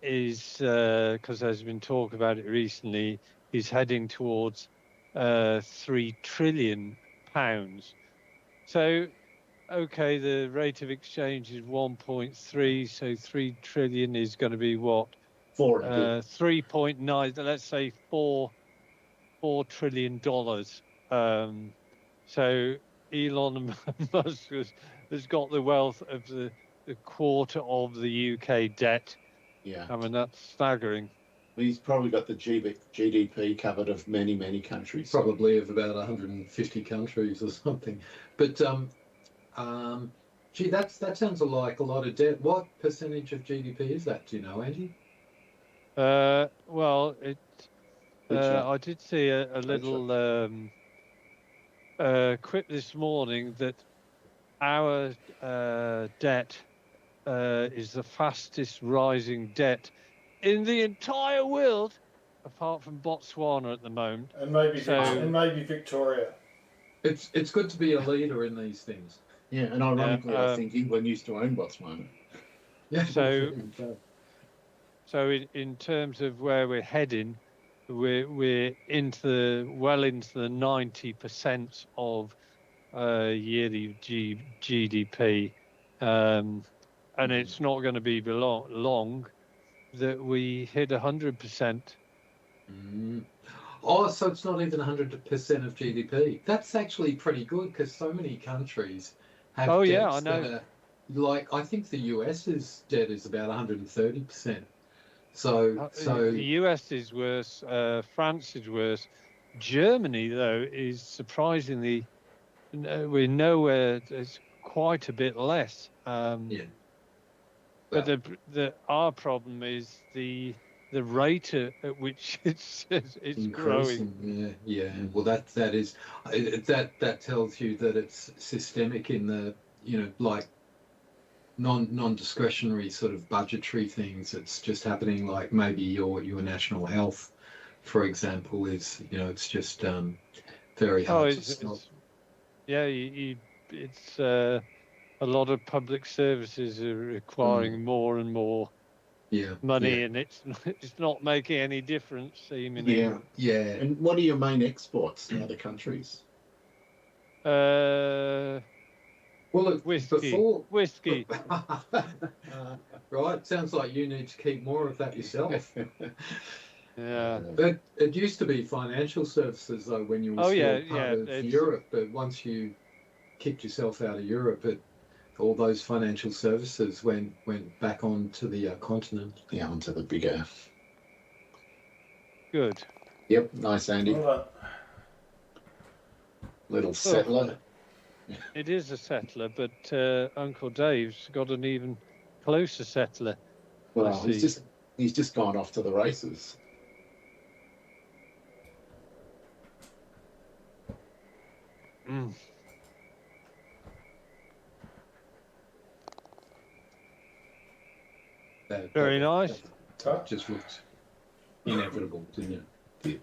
because there's been talk about it recently, is heading towards £3 trillion. So, okay, the rate of exchange is 1.3, so 3 trillion is going to be what? 3.9. Let's say $4 trillion. So Elon Musk has got the wealth of the quarter of the UK debt. Yeah. I mean, that's staggering. He's probably got the GDP covered of many, many countries. Probably of about 150 countries or something. But gee, that sounds like a lot of debt. What percentage of GDP is that? Do you know, Andy? Well, I did see a little quip this morning that our debt is the fastest rising debt in the entire world, apart from Botswana at the moment. And maybe So- and maybe Victoria. It's good to be a leader in these things. Yeah, and ironically, I think England used to own Botswana. Yeah. So- So in terms of where we're heading, we're into the 90% of yearly GDP, and it's not going to be long that we hit 100%. Oh, so it's not even 100% of GDP. That's actually pretty good, because so many countries have Oh, debts yeah, I know. that are, like, I think the US's debt is about 130%. So The US is worse. France is worse. Germany, though, is surprisingly we're nowhere. It's quite a bit less. But our problem is the rate at which it's growing. Yeah. Well, that is that tells you that it's systemic in the like non-discretionary sort of budgetary things. It's just happening, like maybe your national health, for example, is it's just very hard to stop. It's a lot of public services are requiring more and more money, and it's not making any difference seemingly. Yeah. And what are your main exports to other countries? Well, look, Whiskey. Right, sounds like you need to keep more of that yourself. Yeah. But it used to be financial services, though, when you were still part of Europe. But once you kicked yourself out of Europe, all those financial services went back onto the continent. Yeah, onto the bigger. Good. Yep, nice, Andy. Well, Little settler. it is a settler, but Uncle Dave's got an even closer settler. Well, I see. he's just gone off to the races. Mm. Very nice. That just looked inevitable, didn't it?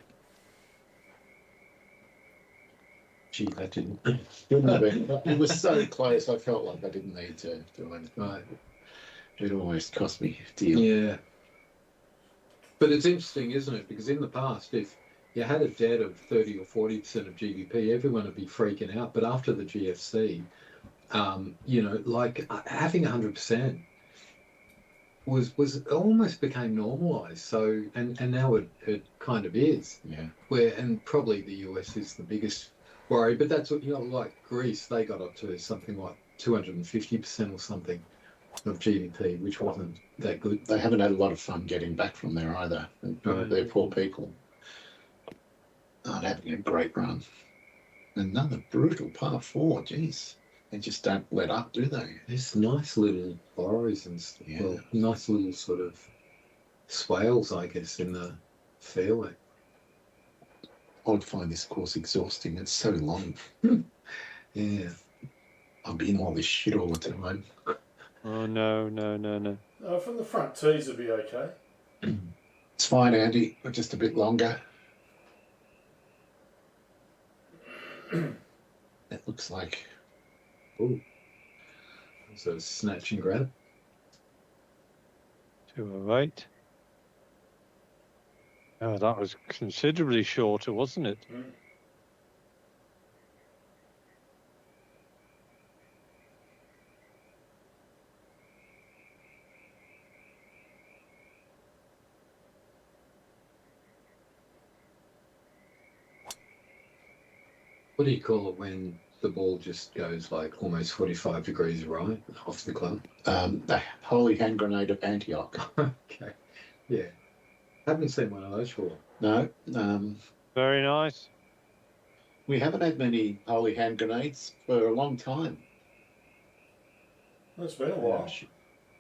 Gee, that didn't. Couldn't have been. It was so close. I felt like I didn't need to do anything. Right. It almost cost me a deal. Yeah. But it's interesting, isn't it? Because in the past, if you had a debt of 30 or 40% of GDP, everyone would be freaking out. But after the GFC, you know, like having 100% was almost became normalized. So, and now it kind of is. Yeah. And probably the US is the biggest worry. But that's what, you know, like Greece, they got up to something like 250% or something of GDP, which wasn't that good. They haven't had a lot of fun getting back from there either. Right. They're poor people. Not having a great run. Another brutal par 4. Jeez. They just don't let up, do they? There's nice little burrows and stuff. Yeah. Well, nice little sort of swales, I guess, in the fairway. I'd find this course exhausting. It's so long. Yeah. I'll be in all this shit all the time. Oh no. From the front tees would be okay. It's fine, Andy. But just a bit longer. It looks like. Oh. So snatch and grab. 208. Oh, that was considerably shorter, wasn't it? Mm. What do you call it when the ball just goes like almost 45 degrees right off the club? The holy hand grenade of Antioch. Okay. Yeah. Haven't seen one of those for a while. No. Very nice. We haven't had many holy hand grenades for a long time. It's been a while.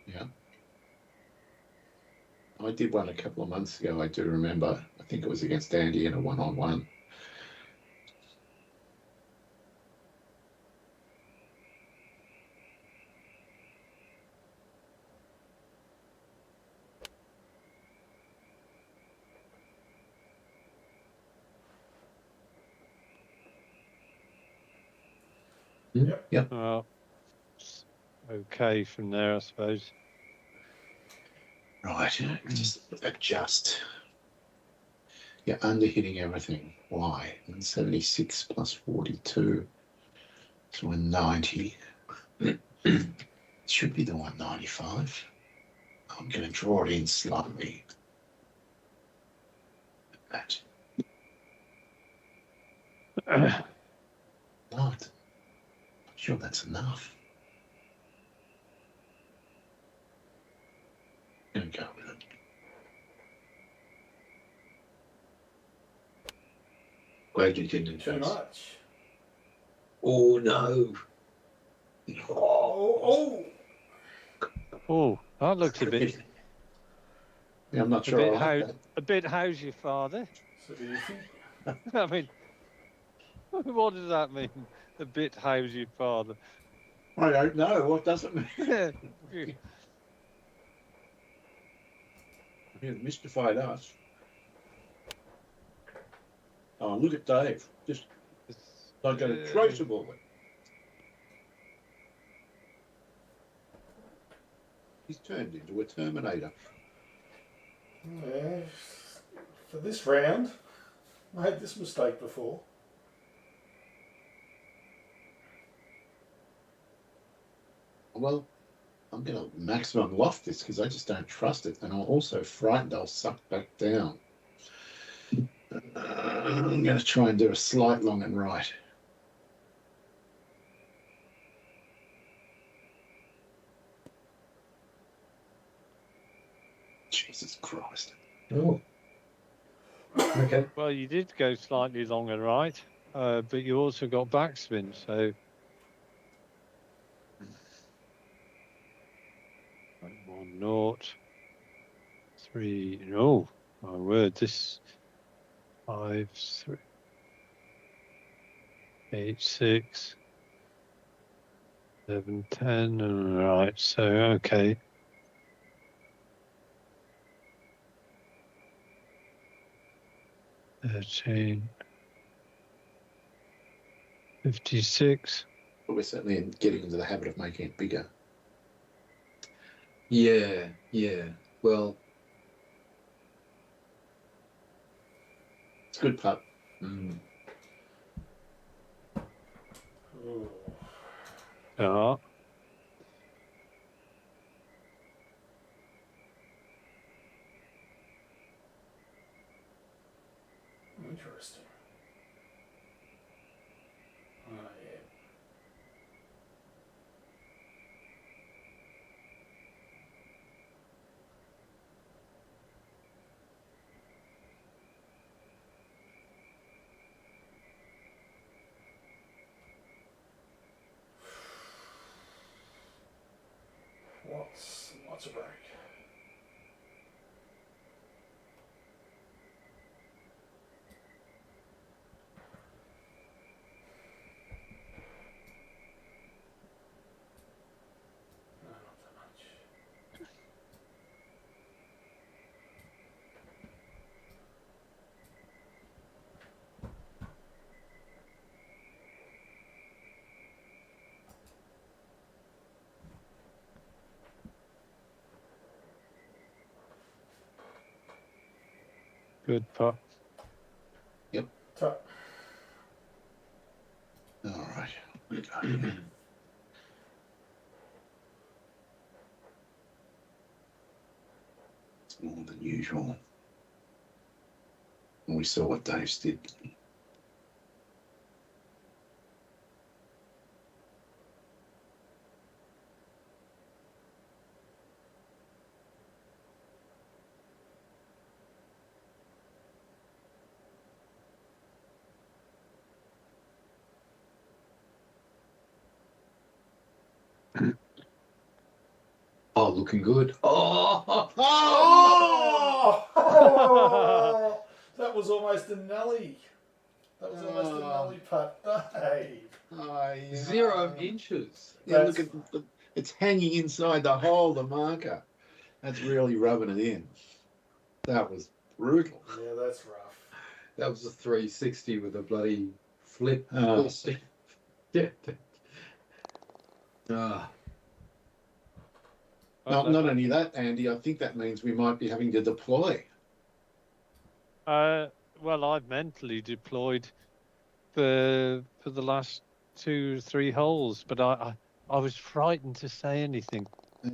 Yeah. I did one a couple of months ago, I do remember. I think it was against Andy in a one-on-one. Yep. Well, okay from there, I suppose. Right, just adjust. You're under-hitting everything. Why? 76 plus 42. So 190. It should be the 195. I'm going to draw it in slightly. That. Not. I'm sure that's enough. I'm going to go with it. Glad you didn't. Too much. Oh no. Oh. Oh, that looks a bit Yeah, I'm not sure. I like that. a bit how's your father? So iffy. I mean, what does that mean? A bit how's your father? I don't know. What does it mean? It mystified us. Oh, look at Dave. Just like a traceable. He's turned into a Terminator. Yeah. For this round, I made this mistake before. Well, I'm going to maximum loft this because I just don't trust it. And I'm also frightened I'll suck back down. I'm going to try and do a slight long and right. Jesus Christ. Oh. Okay. Well, you did go slightly long and right, but you also got backspin, so naught, 3. Oh, my word! This 5, 3, 8, 6, 7, 10. Right. So okay. 13, 56. But we're certainly getting into the habit of making it bigger. Yeah, yeah. Well, It's a good putt. mm, Oh, Ah, interesting. Oh, yeah. What's a break? No, not that much. good putt. So, All right. We go here. It's more than usual. And we saw what Dave's did. oh, looking good. Oh, oh! That was almost a nully. That was almost a nully putt. Dave. 0 inches. Yeah, look at it's hanging inside the hole, the marker. That's really rubbing it in. That was brutal. Yeah, that's rough. That was a 360 with a bloody flip. Oh. Yeah. Ah, Not only that, Andy, I think that means we might be having to deploy. Well, I've mentally deployed for the last 2 or 3 holes, but I was frightened to say anything.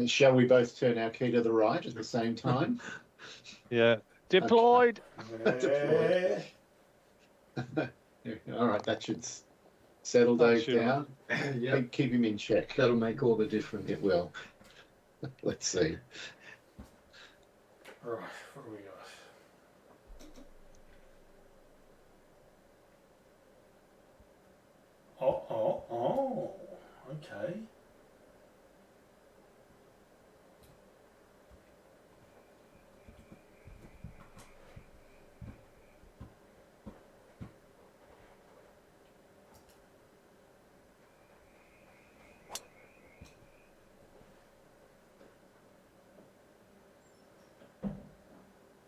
Shall we both turn our key to the right at the same time? Yeah, deployed. Yeah. All right, that should settle That Dave should. down. yeah. Keep him in check. That'll make all the difference. It will. Let's see. Right, what do we got? Oh, okay.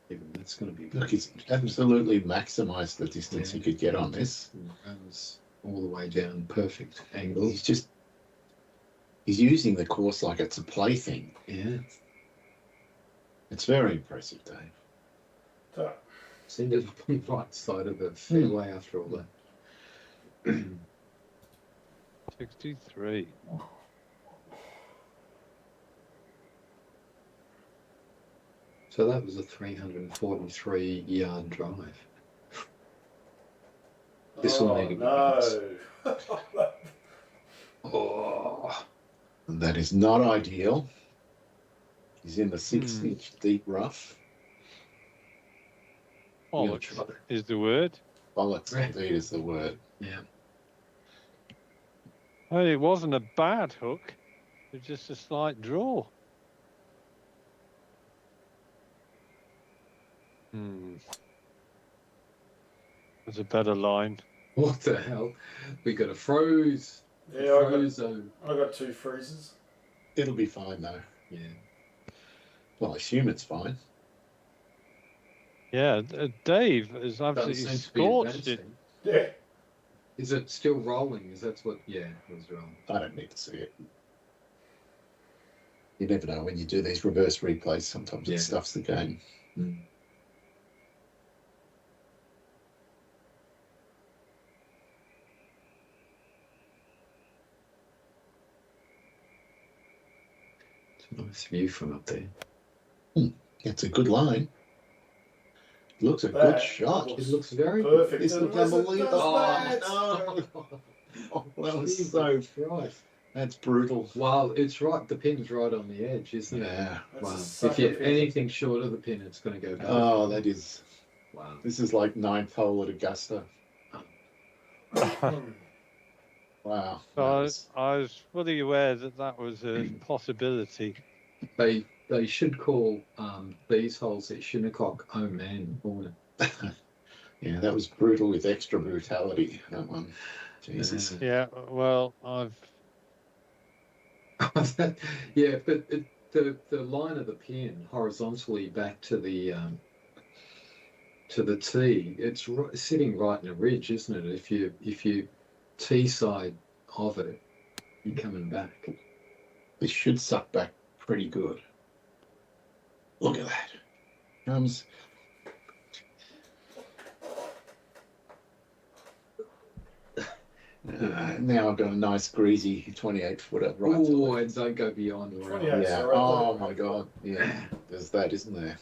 That's going to be Look, he's absolutely maximised the distance he could get on this. That was all the way down, perfect angle. He's using the course like it's a plaything. Yeah, It's very impressive, Dave. So, it's ended up on the right side of the fairway after all that. 63. So that was a 343 yard drive. This will need to be no. Oh, And that is not ideal. He's in the 6 Hmm. inch deep rough. Bollocks is the word. Bollocks Right. indeed is the word. yeah. Well, it wasn't a bad hook. It was just a slight draw. There's a better line. What the hell? We got a froze. Yeah, Frozen. I got 2 freezes. It'll be fine though. Yeah. Well, I assume it's fine. Yeah, Dave has Doesn't absolutely seem to be scorched it. advancing. Yeah. Is it still rolling? Is that what? Yeah, it was rolling. I don't need to see it. You never know when you do these reverse replays. Sometimes Yeah. it stuffs the game. It's a nice view from up there. It's a good line. It looks a That good shot. looks It looks very perfect. This looks unbelievable. Oh, no. Oh, that was Jesus so. Christ. That's brutal. Well, it's right. The pin's right on the edge, isn't it? Yeah. That's Wow. a If sucker you're pin. anything short of the pin, it's going to go back. Oh, that is. Wow. This is like 9th hole at Augusta. Wow. So That was- I was fully aware that that was a possibility. They should call these holes at Shinnecock Oh Man Corner. yeah, that was brutal with extra brutality. That one. Jesus. Yeah, well, I've Yeah, but the line of the pin horizontally back to the tee, it's sitting right in a ridge, isn't it? If you tee side of it, you're coming back. This should suck back pretty good. Look at that. Comes. Now I've got a nice greasy 28-footer right. Oh, and don't go beyond. 28. Yeah. Sorry, Oh my God. Yeah. There's that, isn't there?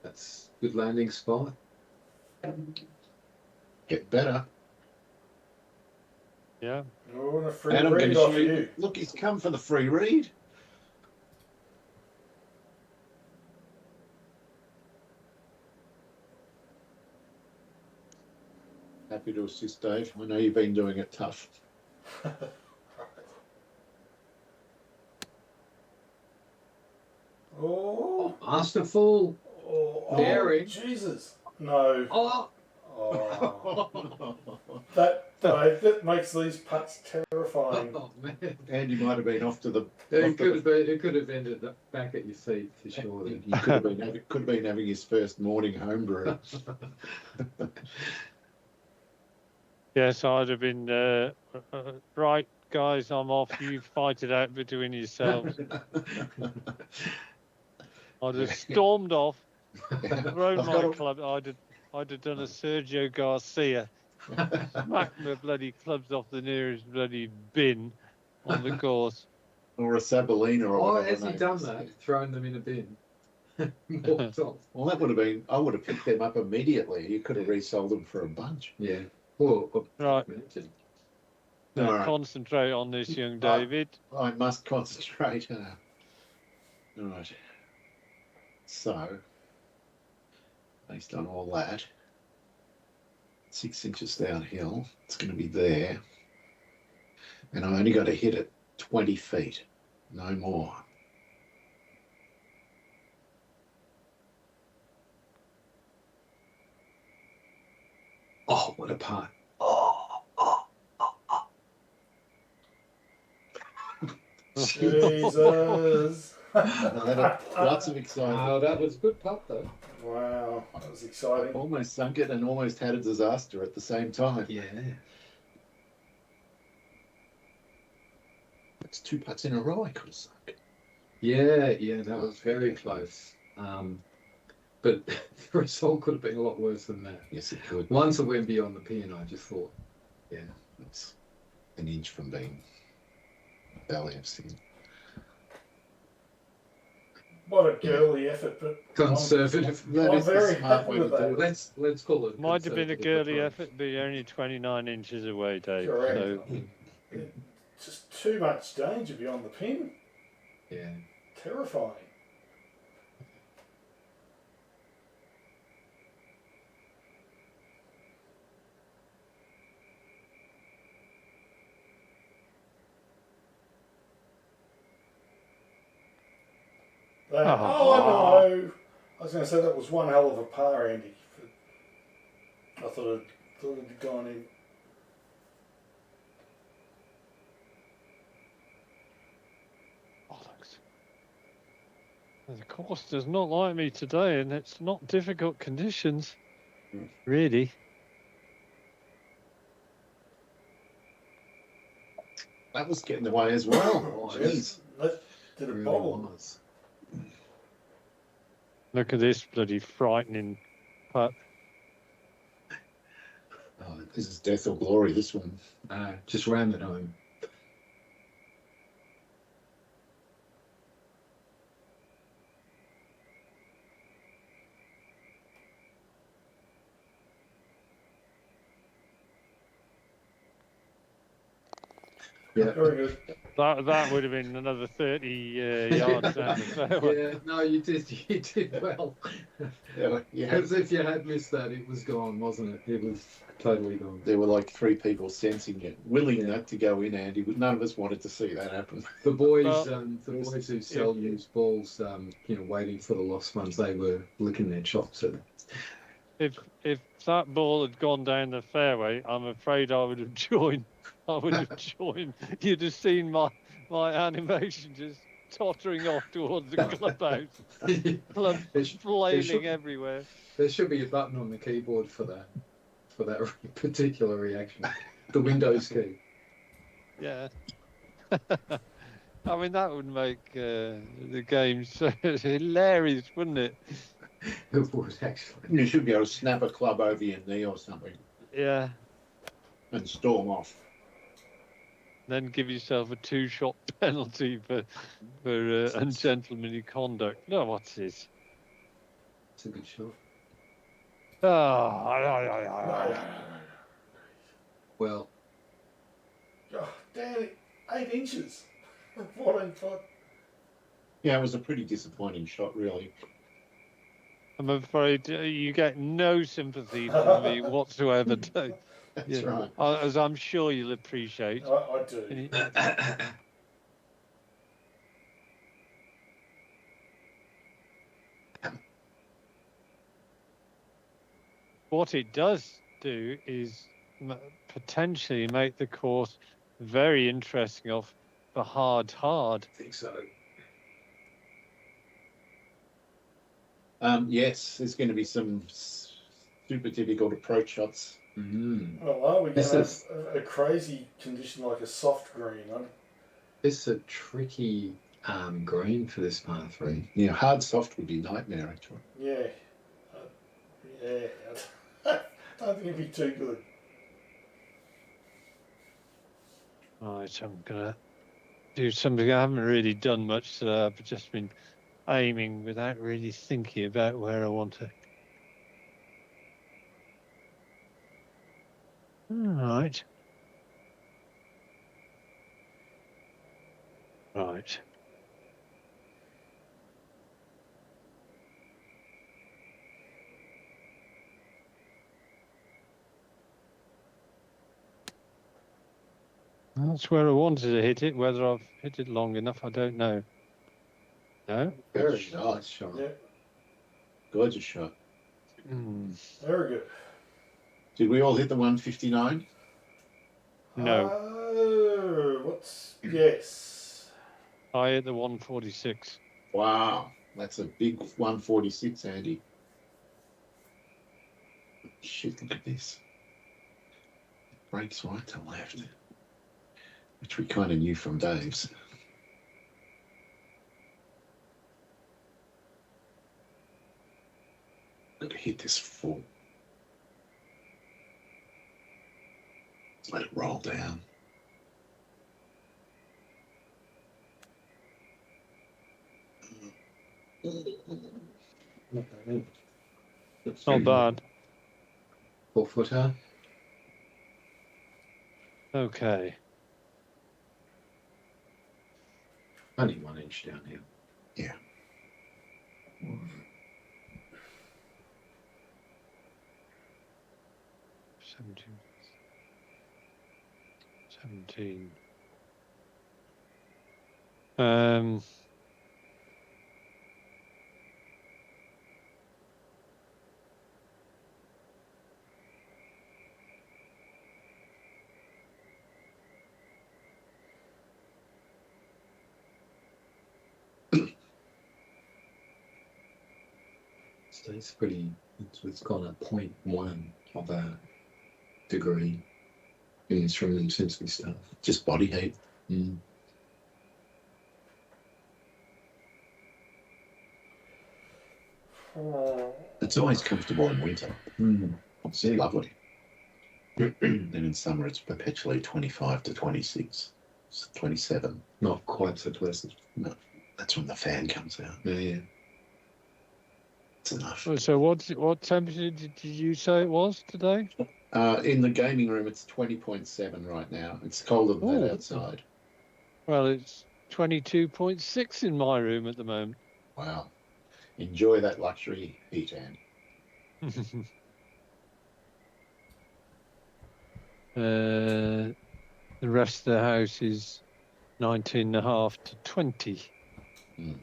That's good landing spot. Get better. yeah. Oh, and a free And I'm going read to off shoot. you. Look, he's come for the free read. Happy to assist, Dave. I know you've been doing it tough. Oh, Masterful. oh, Very. Jesus. No. Oh, Oh. That makes these putts terrifying. oh man. And you might have been off to the. It could have ended up back at your feet for sure. He could have been having his first morning homebrew. Yes, I'd have been right, guys. I'm off. You fight it out between yourselves. I'd have stormed off, thrown I've my got a- club. I'd have done a Sergio Garcia, smacked my bloody clubs off the nearest bloody bin on the course. Or a Sabalina or Oh, whatever. has he name done is. that? Thrown them in a bin. Walked off. Well, that would have been. I would have picked them up immediately. You could have resold them for a bunch. Yeah. Well, Right. imagine. Now All right. concentrate on this, young David. I must concentrate. All right. So, based on all that, 6 inches downhill, it's going to be there. And I only got to hit it 20 feet, no more. Oh, what a putt. Jesus. Lots of excitement. Oh, that was a good putt though. Wow, that was I exciting. almost sunk it and almost had a disaster at the same time. Yeah. It's 2 putts in a row I could have sunk. Yeah, that was very close. But the result could have been a lot worse than that. Yes, it could. Once it went beyond the pin, I just thought, yeah. It's an inch from being valiant. What a girly effort, but Conservative. That I'm is the very smart happy way to with that. do it. Let's call it. Might have been a conservative girly approach. effort, but you're only 29 inches away, Dave. Correct. So just too much danger beyond the pin. Yeah. Terrifying. That, Oh. no! I was going to say that was one hell of a par, Andy. I thought it had gone in. Bollocks. The course does not like me today, and it's not difficult conditions, really. That was getting away as well. Oh, Jeez. That did a Really bobble. was. Look at this bloody frightening putt. Oh, this is death or glory, this one. Just ram it home. Yeah. Very good. That would have been another 30 yards down the fairway. Yeah, no, you did well. Yeah, Because if you had missed that, it was gone, wasn't it? It was totally gone. there were like 3 people sensing it, willing that to go in, Andy. But none of us wanted to see that happen. The boys, Well, the boys who sell used balls, waiting for the lost ones, they were licking their chops at it. If that ball had gone down the fairway, I'm afraid I would have joined. You'd have seen my animation just tottering off towards the clubhouse. Club flailing everywhere. There should be a button on the keyboard for that particular reaction. The Windows key. Yeah. I mean, that would make the game so hilarious, wouldn't it? It would actually. You should be able to snap a club over your knee or something Yeah. and storm off. Then give yourself a 2-shot penalty for ungentlemanly conduct. No, what's this? It's a good shot. Oh, Well, Oh, damn it. 8 inches. 14 foot. Yeah, it was a pretty disappointing shot, really. I'm afraid you get no sympathy from me whatsoever, Dave. That's right. As I'm sure you'll appreciate. I do. What it does do is potentially make the course very interesting off the hard. I think so. Yes, there's going to be some super difficult approach shots. Mm. Well, are we going This to is- have a crazy condition like a soft green? It's a tricky green for this par 3. Yeah, hard soft would be nightmare, actually. Yeah. Yeah. I don't think it'd be too good. Right, I'm gonna do something I haven't really done much today. I've just been aiming without really thinking about where I want to. All right. Right. That's where I wanted to hit it. Whether I've hit it long enough, I don't know. No? Very shot. nice shot. Yeah. Gorgeous shot. Hmm. Very good. Did we all hit the 159? No. Yes. I hit the 146. Wow, that's a big 146, Andy. Shit, look at this. It breaks right to left, which we kind of knew from Dave's. I'm gonna hit this full. Let it roll down. It's not bad. 4-footer. Okay. Only 1 inch down here. Yeah. Seventeen. It's pretty. It's got a 0.1 of a degree in this room since we started. Just body heat. Mm. It's always comfortable in winter. Mm. It's lovely. Then in summer, it's perpetually 25 to 26, 27. Not quite so pleasant. That's when the fan comes out. Yeah. It's enough. So what temperature did you say it was today? In the gaming room, it's 20.7 right now. It's colder than that Ooh. outside. Well, it's 22.6 in my room at the moment. Wow. Enjoy that luxury heat, Anne. The rest of the house is 19.5 to 20. Mm.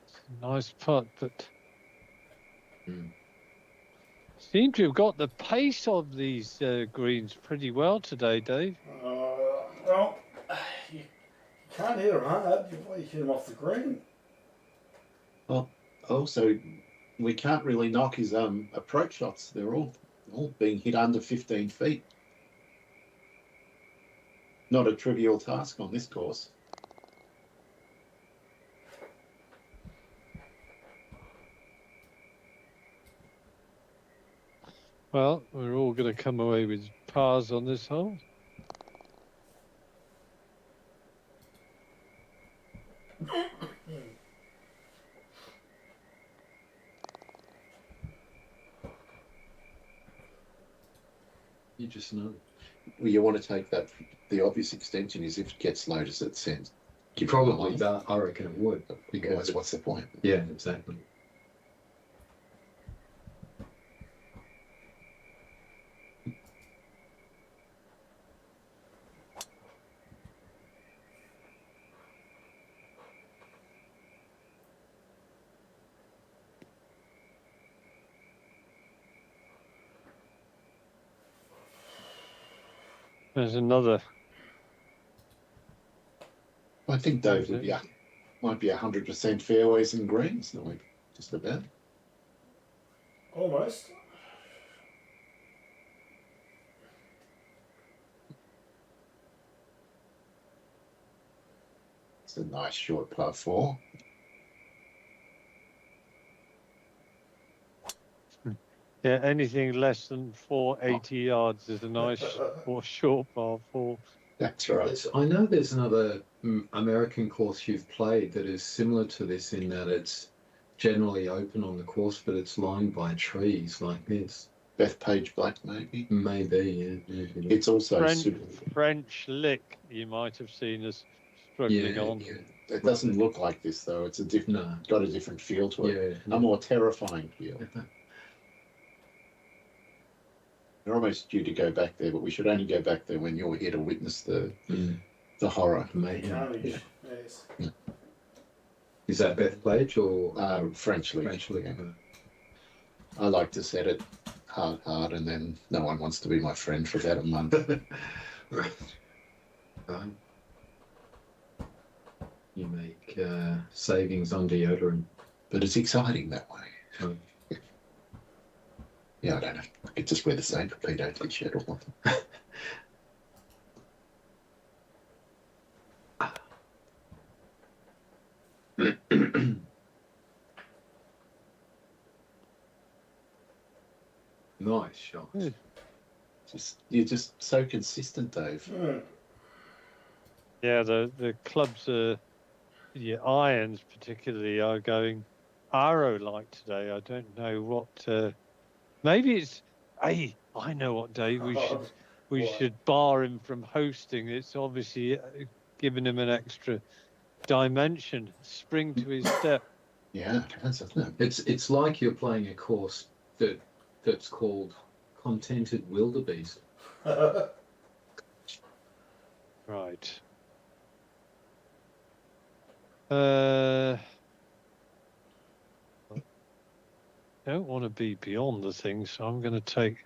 It's a nice putt, but Mm. seem to have got the pace of these greens pretty well today, Dave. Well, you can't hit them hard. You hit them off the green. Well, also, we can't really knock his approach shots. They're all being hit under 15 feet. Not a trivial task on this course. Well, we're all going to come away with pars on this hole. You just know. Well, you want to take that. The obvious extension is if it gets noticed, it sends. Give Probably it that. I reckon it would. Otherwise, what's the point? Yeah, exactly. There's another. I think Dave would be might be 100% fairways and greens. No, just about. Almost. It's a nice short par 4. Yeah, anything less than 480 yards is a nice or short par 4. That's right. I know there's another American course you've played that is similar to this in that it's generally open on the course, but it's lined by trees like this. Bethpage Black, maybe. Maybe, yeah. It's also French lick, you might have seen us struggling on. Yeah. It doesn't look like this though. It's a different. No. Got a different feel to it. Yeah. A more terrifying feel. We're almost due to go back there, but we should only go back there when you're here to witness the horror. Carnage. Yes. Is that Bethpage or French League? French League. I like to set it hard, and then no one wants to be my friend for about a month. Right. You make savings on deodorant. But it's exciting that way. Oh. Yeah, I don't know. I could just wear the same Torpedo t-shirt or something. Nice shot. You're just so consistent, Dave. Yeah, the clubs are, the irons particularly are going arrow-like today. I don't know what. Maybe it's. Hey, I know what, Dave. We should bar him from hosting. It's obviously giving him an extra dimension, spring to his step. Yeah, it has, hasn't it? It's like you're playing a course that's called Contented Wildebeest. Right. Don't want to be beyond the thing, so I'm going to take.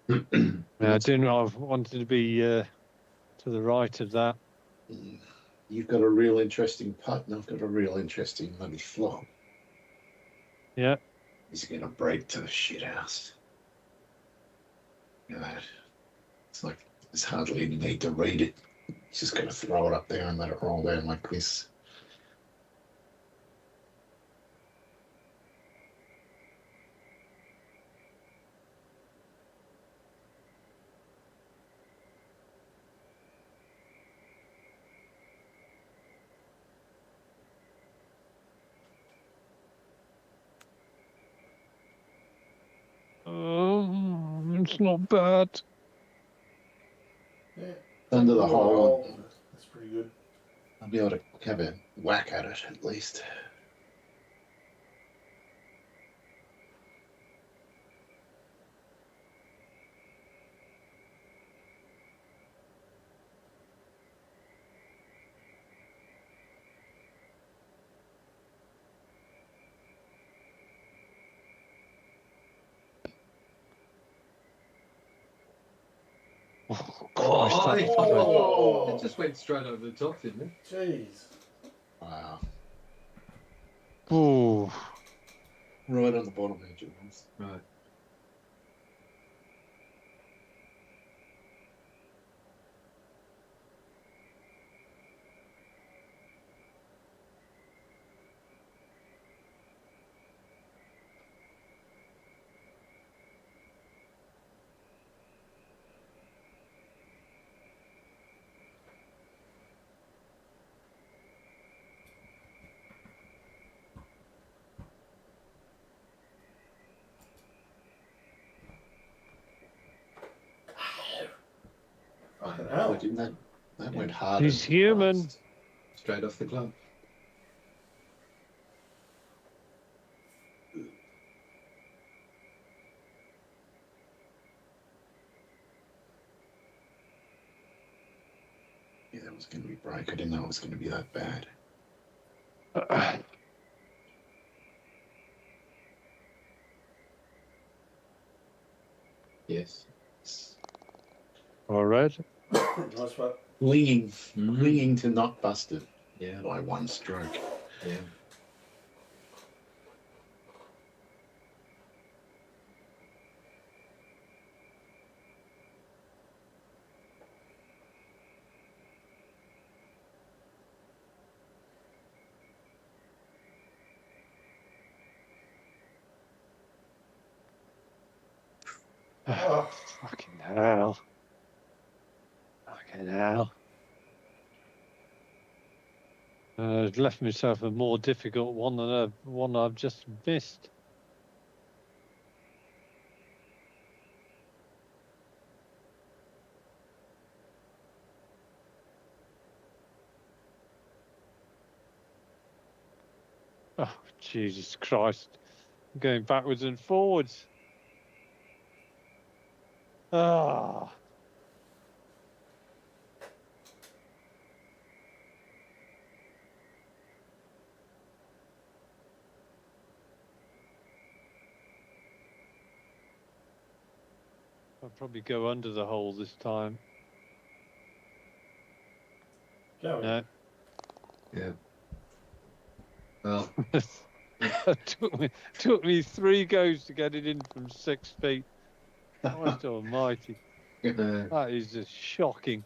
I didn't know. I wanted to be to the right of that. You've got a real interesting putt, and I've got a real interesting bloody flop. Yeah. He's going to break to the shit house. Look at that. It's like there's hardly any need to read it. He's just going to throw it up there and let it roll down like this. Oh, it's not bad. Yeah. Under the Little hole. That's pretty good. I'll be able to have a whack at it at least. Oh, Christ, that was Oh. It just went straight over the top, didn't it? Jeez. Wow. Oh, Right on the bottom edge it was. Right. Fucking Oh, hell. didn't that went hard. he's and human. fast. Straight off the club. Yeah, that was going to be break. I didn't know it was going to be that bad. Yes. All right. Nice one. Clinging to not busted Yeah. by one stroke. Yeah. Oh. Fucking hell. Fucking hell. I've left myself a more difficult one than one I've just missed. Oh, Jesus Christ. I'm going backwards and forwards. Ah. I'll probably go under the hole this time. Go No. Yeah. Well, It took me 3 goes to get it in from 6 feet. Christ almighty. That is just shocking.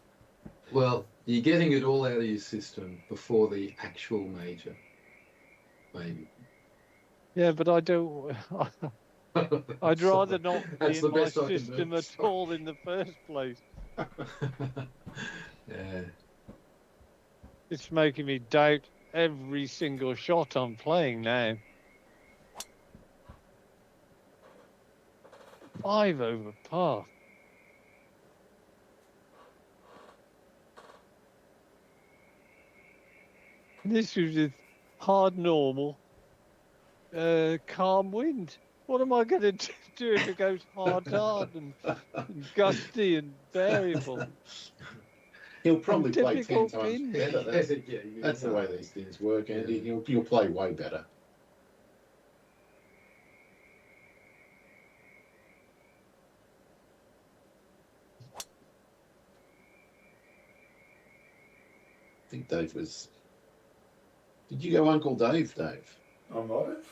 well, you're getting it all out of your system before the actual major. Maybe. Yeah, but I don't. I'd rather not be That's the in my best I can do. system at all in the first place. Yeah. It's making me doubt every single shot I'm playing now. 5 over par. This was with hard normal, calm wind. What am I going to do if it goes hard and gusty and variable? He'll probably play 10 Difficult times pin. better. That's the way these things work, Andy. You'll play way better. think Dave was. Did you go Uncle Dave, Dave? I might have.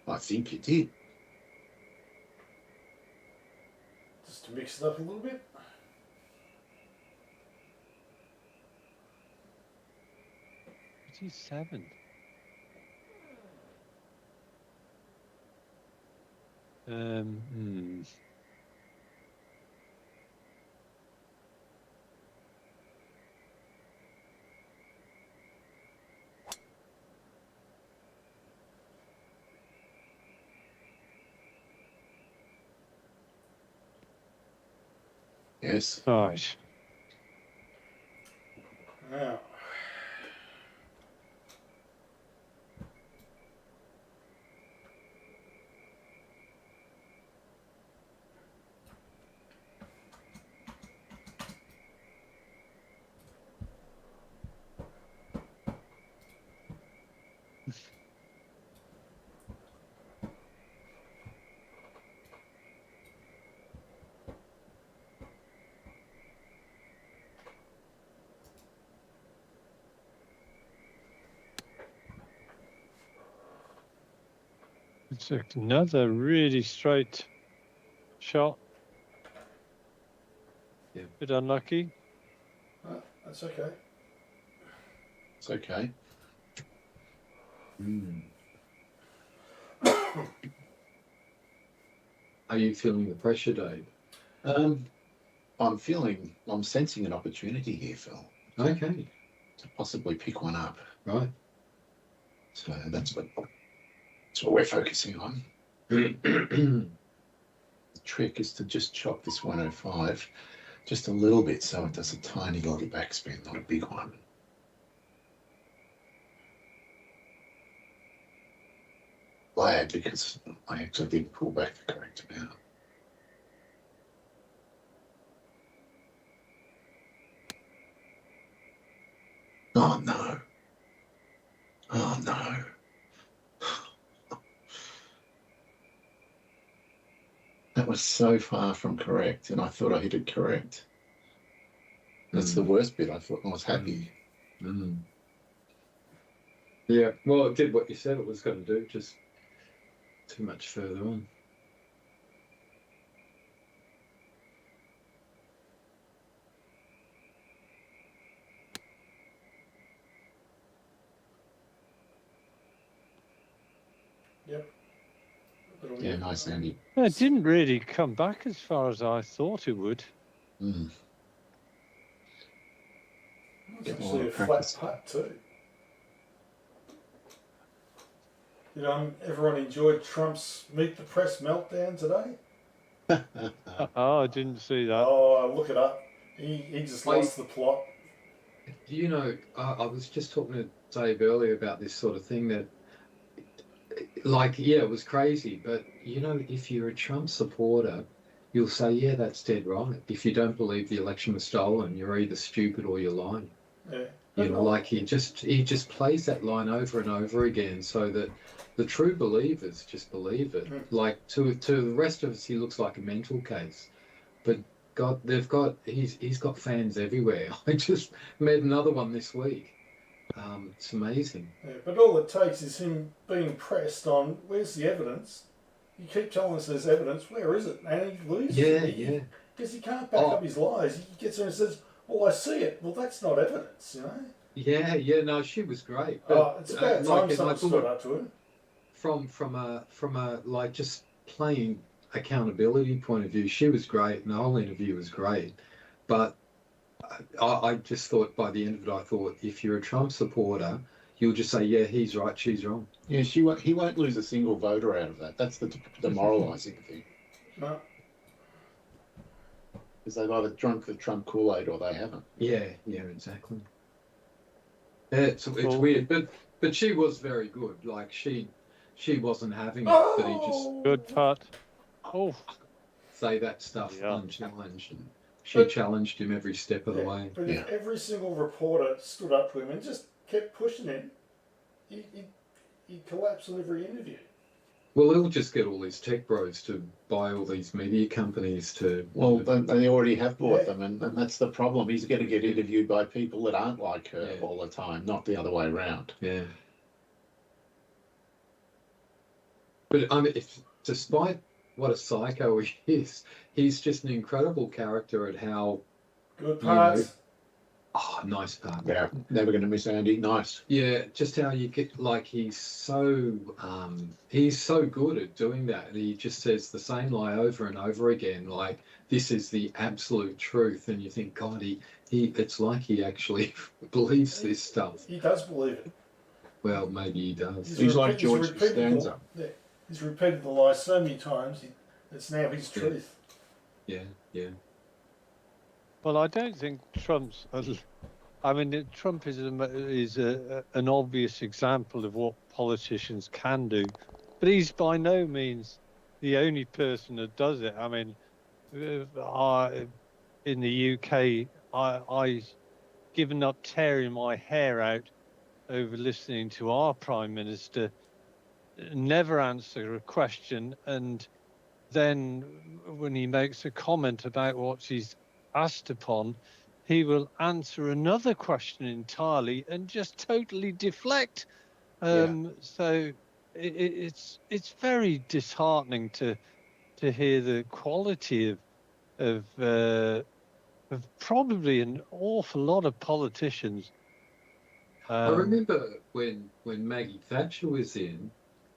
I think you did. Just to mix it up a little bit. '87. Hmm. Yes. Right. Now, It's another really straight shot. Yeah. Bit unlucky. that's okay. It's okay. Are you feeling the pressure, Dave? I'm sensing an opportunity here, Phil, Okay. to possibly pick one up. Right. So that's what we're focusing on. Right. The trick is to just chop this 105 just a little bit so it does a tiny little backspin, not a big one. Glad because I actually did pull back the correct amount. Oh no. Oh no. That was so far from correct, and I thought I hit it correct. That's the worst bit. I thought I was happy. Yeah, well, it did what you said it was going to do, just too much further on. Yep. Little Yeah, bit. nice, Andy. It didn't really come back as far as I thought it would. Mm. It's Get more actually a flat practice. putt too. You know, everyone enjoyed Trump's Meet the Press meltdown today. Oh, I didn't see that. Oh, look it up. He just lost the plot. You know, I was just talking to Dave earlier about this sort of thing that, like, yeah, it was crazy. But, you know, if you're a Trump supporter, you'll say, yeah, that's dead right. If you don't believe the election was stolen, you're either stupid or you're lying. Yeah. You know, like he just plays that line over and over again so that the true believers just believe it. Like to the rest of us, he looks like a mental case. But God, he's got fans everywhere. I just met another one this week. It's amazing. Yeah, but all it takes is him being pressed on, where's the evidence? You keep telling us there's evidence, where is it? And he loses. Yeah. Because he can't back up his lies. He gets there and says, well, I see it. Well, that's not evidence, you know? Yeah, no, she was great. But, it's about time someone stood up to her. From a like just plain accountability point of view, she was great, and the whole interview was great. But I just thought by the end of it, I thought if you're a Trump supporter, you'll just say, yeah, he's right, she's wrong. Yeah, he won't lose a single voter out of that. That's the demoralising thing. No. Because they've either drunk the Trump Kool-Aid or they haven't. Yeah, exactly. It's weird, but she was very good. Like she wasn't having it, but he just Good putt. Oh, say that stuff Yeah. unchallenged. And she challenged him every step of the way. But if every single reporter stood up to him and just kept pushing him, he'd collapse on every interview. Well, he'll just get all these tech bros to buy all these media companies to. Well, they already have bought Yeah. them, and that's the problem. He's going to get interviewed by people that aren't like her Yeah. all the time, not the other way around. Yeah. But I mean, despite what a psycho he is, he's just an incredible character at how. Good You know, parts. Oh, nice part. Yeah, never going to miss Andy. Nice. Yeah, just how you get like he's so good at doing that. He just says the same lie over and over again, like this is the absolute truth, and you think, God, he it's like he actually believes this stuff. He does believe it. Well, maybe he does. He's like George repeated the- Costanza. Yeah, he's repeated the lie so many times. It's now his Yeah. truth. Yeah, yeah. Well, I don't think Trump's. I mean, Trump is an obvious example of what politicians can do, but he's by no means the only person that does it. I mean, in the UK, I given up tearing my hair out over listening to our Prime Minister never answer a question, and then when he makes a comment about what he's asked upon, he will answer another question entirely and just totally deflect. So it's very disheartening to hear the quality of probably an awful lot of politicians. I remember when Maggie Thatcher was in,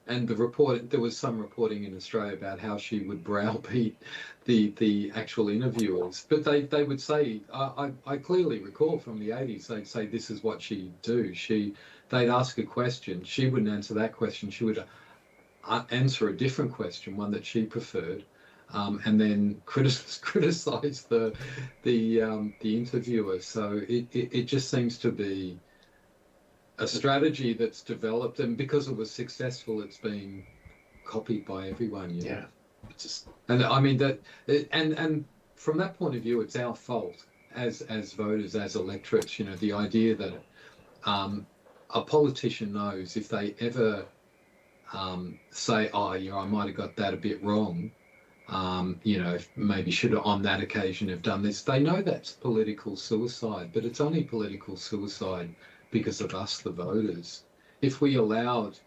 and there was some reporting in Australia about how she would browbeat the actual interviewers, but they would say, I clearly recall from the 80s, they'd say this is what she'd do. They'd ask a question, she wouldn't answer that question, she would answer a different question, one that she preferred, and then criticize the interviewer. So it just seems to be a strategy that's developed, and because it was successful, it's being copied by everyone. You know? Yeah. It's just, And I mean and from that point of view, it's our fault as voters, as electorates. You know, the idea that a politician knows if they ever say, "Oh, yeah, I might have got that a bit wrong," you know, maybe should have on that occasion have done this. They know that's political suicide, but it's only political suicide because of us, the voters. If we allowed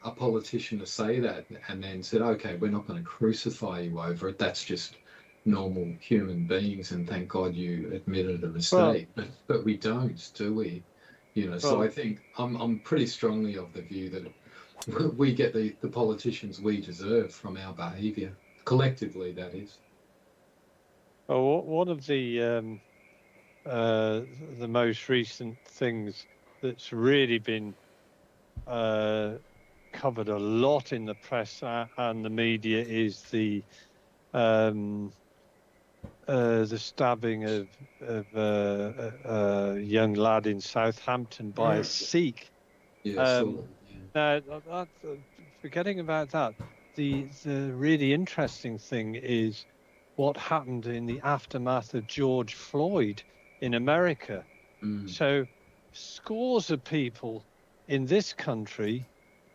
a politician to say that and then said, okay, we're not going to crucify you over it, that's just normal human beings, and thank God you admitted a mistake. But we don't, do we? You know, so I think I'm pretty strongly of the view that we get the politicians we deserve from our behaviour, collectively, that is. Well, one of the most recent things that's really been covered a lot in the press and the media is the stabbing of a young lad in Southampton by a Sikh. Yeah. Now, forgetting about that, the really interesting thing is what happened in the aftermath of George Floyd in America. So scores of people in this country,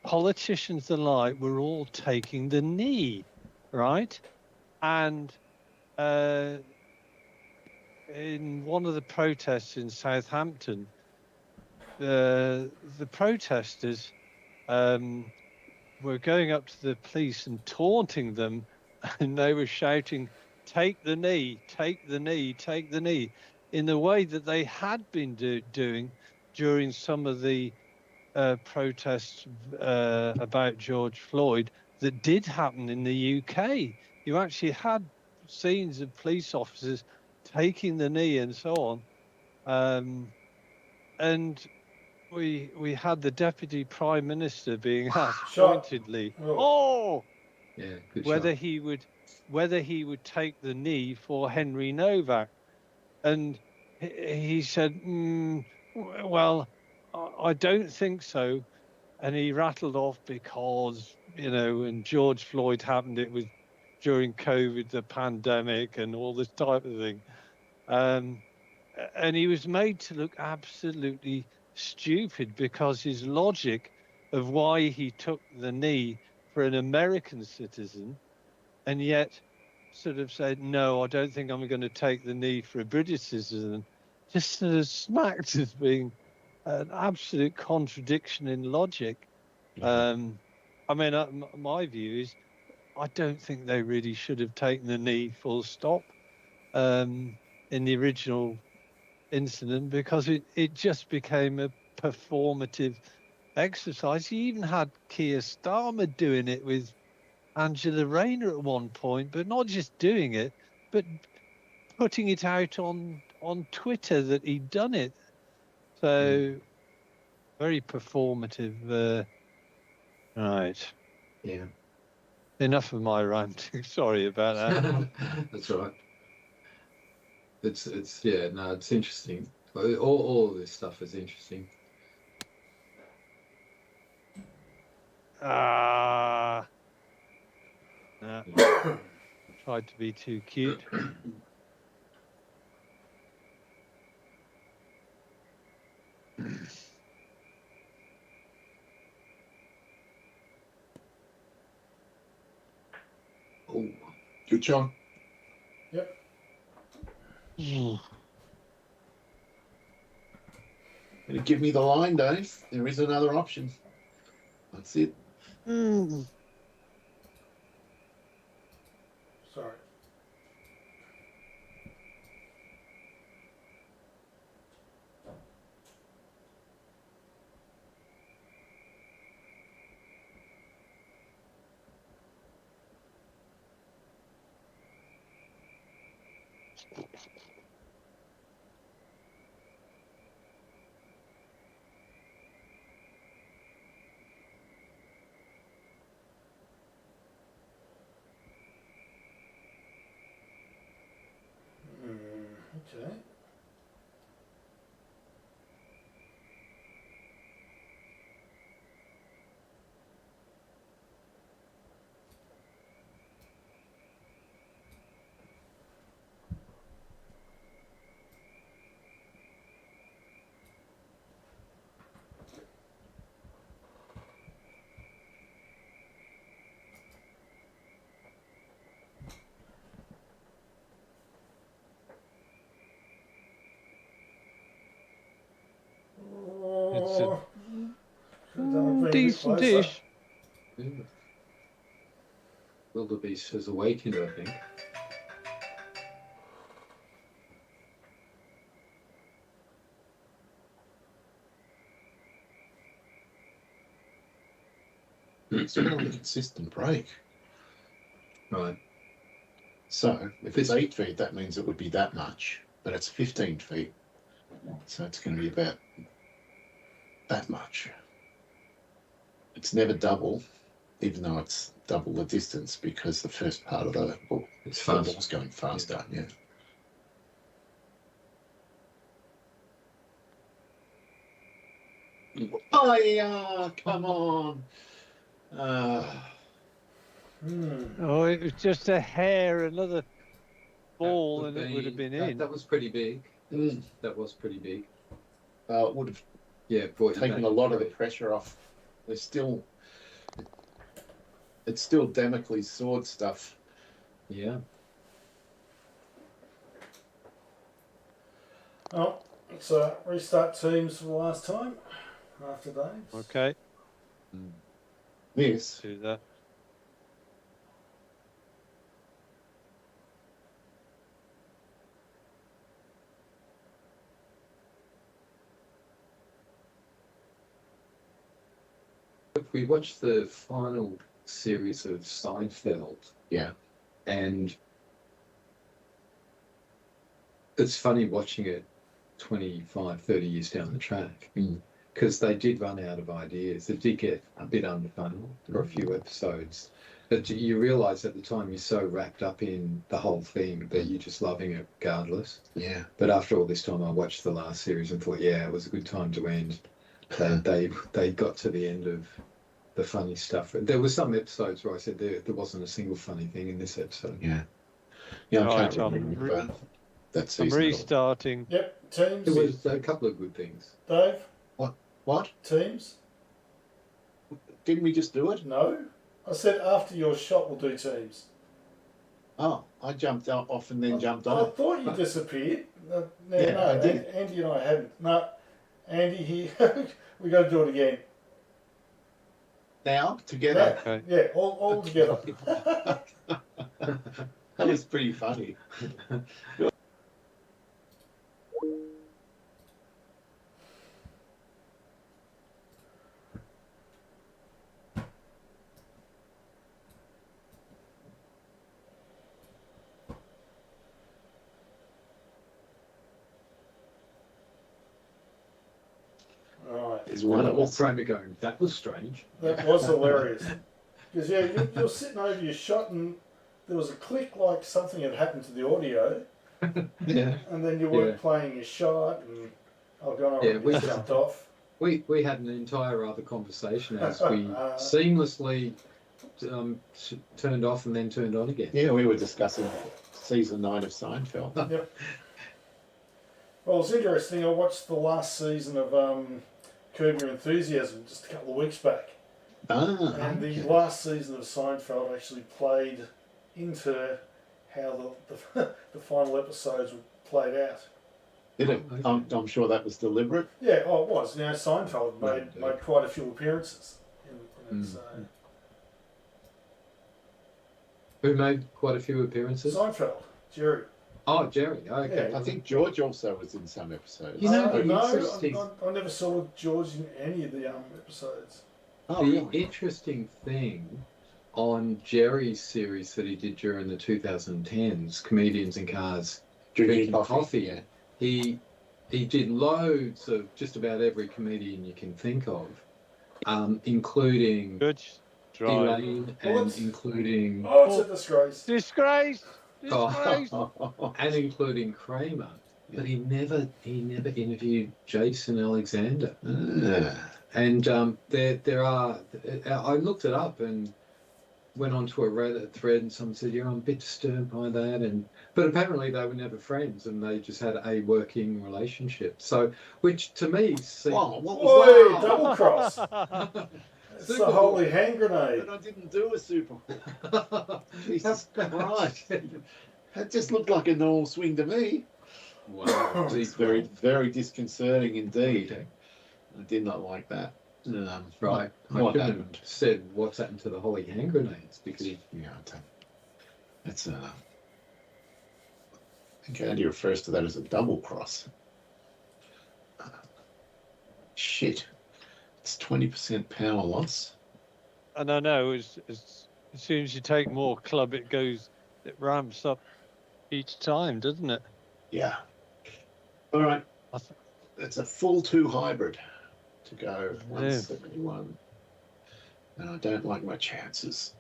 politicians alike, were all taking the knee, right? And in one of the protests in Southampton, the protesters were going up to the police and taunting them, and they were shouting, "Take the knee, take the knee, take the knee," in the way that they had been doing during some of the protests about George Floyd that did happen in the UK. You actually had scenes of police officers taking the knee and so on. And we had the Deputy Prime Minister being asked pointedly, whether he would take the knee for Henry Novak. And he said, well, I don't think so. And he rattled off because, you know, when George Floyd happened, it was during COVID, the pandemic, and all this type of thing. And he was made to look absolutely stupid because his logic of why he took the knee for an American citizen, and yet sort of said, no, I don't think I'm going to take the knee for a British citizen, just sort of smacked as being an absolute contradiction in logic. I mean, my view is I don't think they really should have taken the knee full stop in the original incident, because it just became a performative exercise. You even had Keir Starmer doing it with Angela Rayner at one point, but not just doing it, but putting it out on Twitter that he'd done it. So very performative. Right. Yeah. Enough of my ranting. Sorry about that. That's right. It's yeah, no, it's interesting. All of this stuff is interesting. No. Tried to be too cute. Oh, Good job. Yep. Gonna give me the line, Dave. There is another option. That's it. Sorry. Okay. It's a Should've done it being a bit decent closer. dish. yeah. Wildebeest has awakened, I think. It's a really consistent break. Right. So if it's 8 feet, that means it would be that much, but it's 15 feet. So it's going to be about that much. It's never double, even though it's double the distance, because the first part of the ball, It's the fast. ball's going faster. Yeah. Oh yeah, come on. Oh, it was just a hair, another ball, That and it would have been in. That was pretty big. Mm. That was pretty big. It would have Yeah, brought you taken back. a lot of the pressure off. There's still, it's still Damocles sword stuff. Yeah. Oh, let's restart teams for the last time after Dave's. Okay, This do that. We watched the final series of Seinfeld. Yeah. And it's funny watching it 25, 30 years down the track. Because they did run out of ideas. It did get a bit underfunded for a few episodes. But you realise at the time you're so wrapped up in the whole thing that you're just loving it regardless. Yeah. But after all this time, I watched the last series and thought, yeah, it was a good time to end. They got to the end of the funny stuff. There were some episodes where I said there wasn't a single funny thing in this episode. Yeah. Yeah, I Right, can't remember that I'm season. restarting. Yep, teams. There was a couple of good things. Dave, What? teams? Didn't we just do it? No. I said after your shot we'll do teams. Oh, I jumped off and then jumped I on. thought you disappeared. No, Yeah, no, I did. Andy and I hadn't. No, Andy, we got to do it again. Now, together. Okay. Yeah, all together. That was pretty funny. Right. There's one of All us. Kramer going, that was strange. That was hilarious. Because yeah, you're sitting over your shot and there was a click like something had happened to the audio, Yeah. and then you weren't Yeah. playing your shot, and I've gone Yeah, and we- jumped off. We had an entire other conversation as we seamlessly turned off and then turned on again. Yeah, we were discussing season 9 of Seinfeld. Yep. Well, it's interesting. I watched the last season of Curb Your Enthusiasm just a couple of weeks back, Ah, and the okay. last season of Seinfeld actually played into how the final episodes were played out. Did it? Okay. I'm sure that was deliberate. Yeah, oh, it was. You know, Seinfeld No, made no. quite a few appearances in it. So. Who made quite a few appearances? Seinfeld, Jerry. Oh, Jerry. Okay. Yeah. I think George also was in some episodes. You know, no, interesting. I never saw George in any of the episodes. Oh, The really? interesting thing on Jerry's series that he did during the 2010s, Comedians in Cars, Drinking Drinking coffee. Coffee. He did loads of just about every comedian you can think of, including Good drive. Elaine and What? including Oh, it's a disgrace. Disgrace. Oh. Disgrace. and including Kramer. But he never interviewed Jason Alexander. Ah. And there are. I looked it up and went onto a Reddit thread, and someone said, "Yeah, I'm a bit disturbed by that." But apparently they were never friends, and they just had a working relationship. So, which to me seemed. Wow, what Oi, was that? double cross. It's Super the hook. holy hand grenade. But I didn't do a super hook. Jesus Christ. That just looked like a normal swing to me. Wow. It's very, very disconcerting indeed. Okay. I did not like that. Right. I What shouldn't happened? have said what's happened to the holy hand grenades because Yeah, that's I think Andy refers to that as a double cross. Shit. It's 20% power loss. And I know as soon as you take more club, it ramps up each time, doesn't it? Yeah. All right. I th- It's a full 2 hybrid to go Yeah. 171. And I don't like my chances.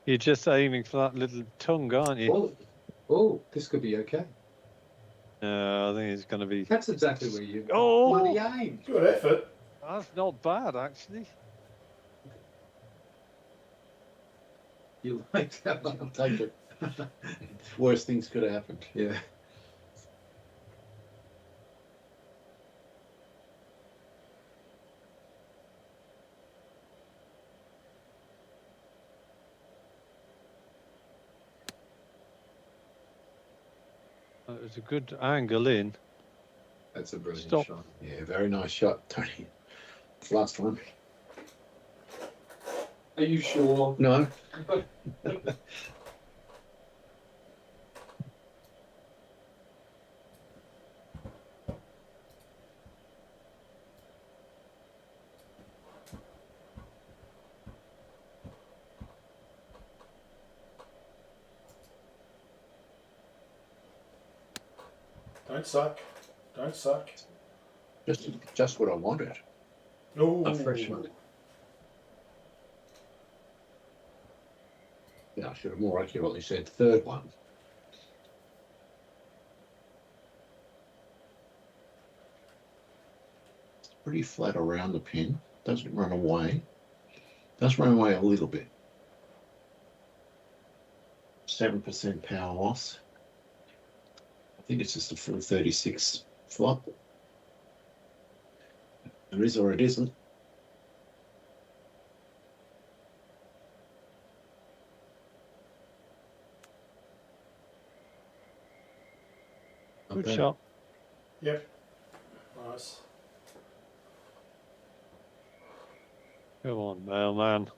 You're just aiming for that little tongue, aren't you? this could be okay. No, I think it's going to be. That's exactly where you Oh! bloody aim. Good effort. That's not bad, actually. You like that I'll one? take it. Worst things could have happened. Yeah. It was a good angle in. That's a brilliant Stop. shot. Yeah, very nice shot, Tony. Last one. Are you sure? No. Don't suck. Don't suck. Just what I wanted. No. A fresh one. Yeah, I should have more accurately said third one. It's pretty flat around the pin. Doesn't run away. Does run away a little bit. 7% power loss. I think it's just a full 36 flop. There is or it isn't. Good bad. shot. Yep. Nice. Come on, mailman.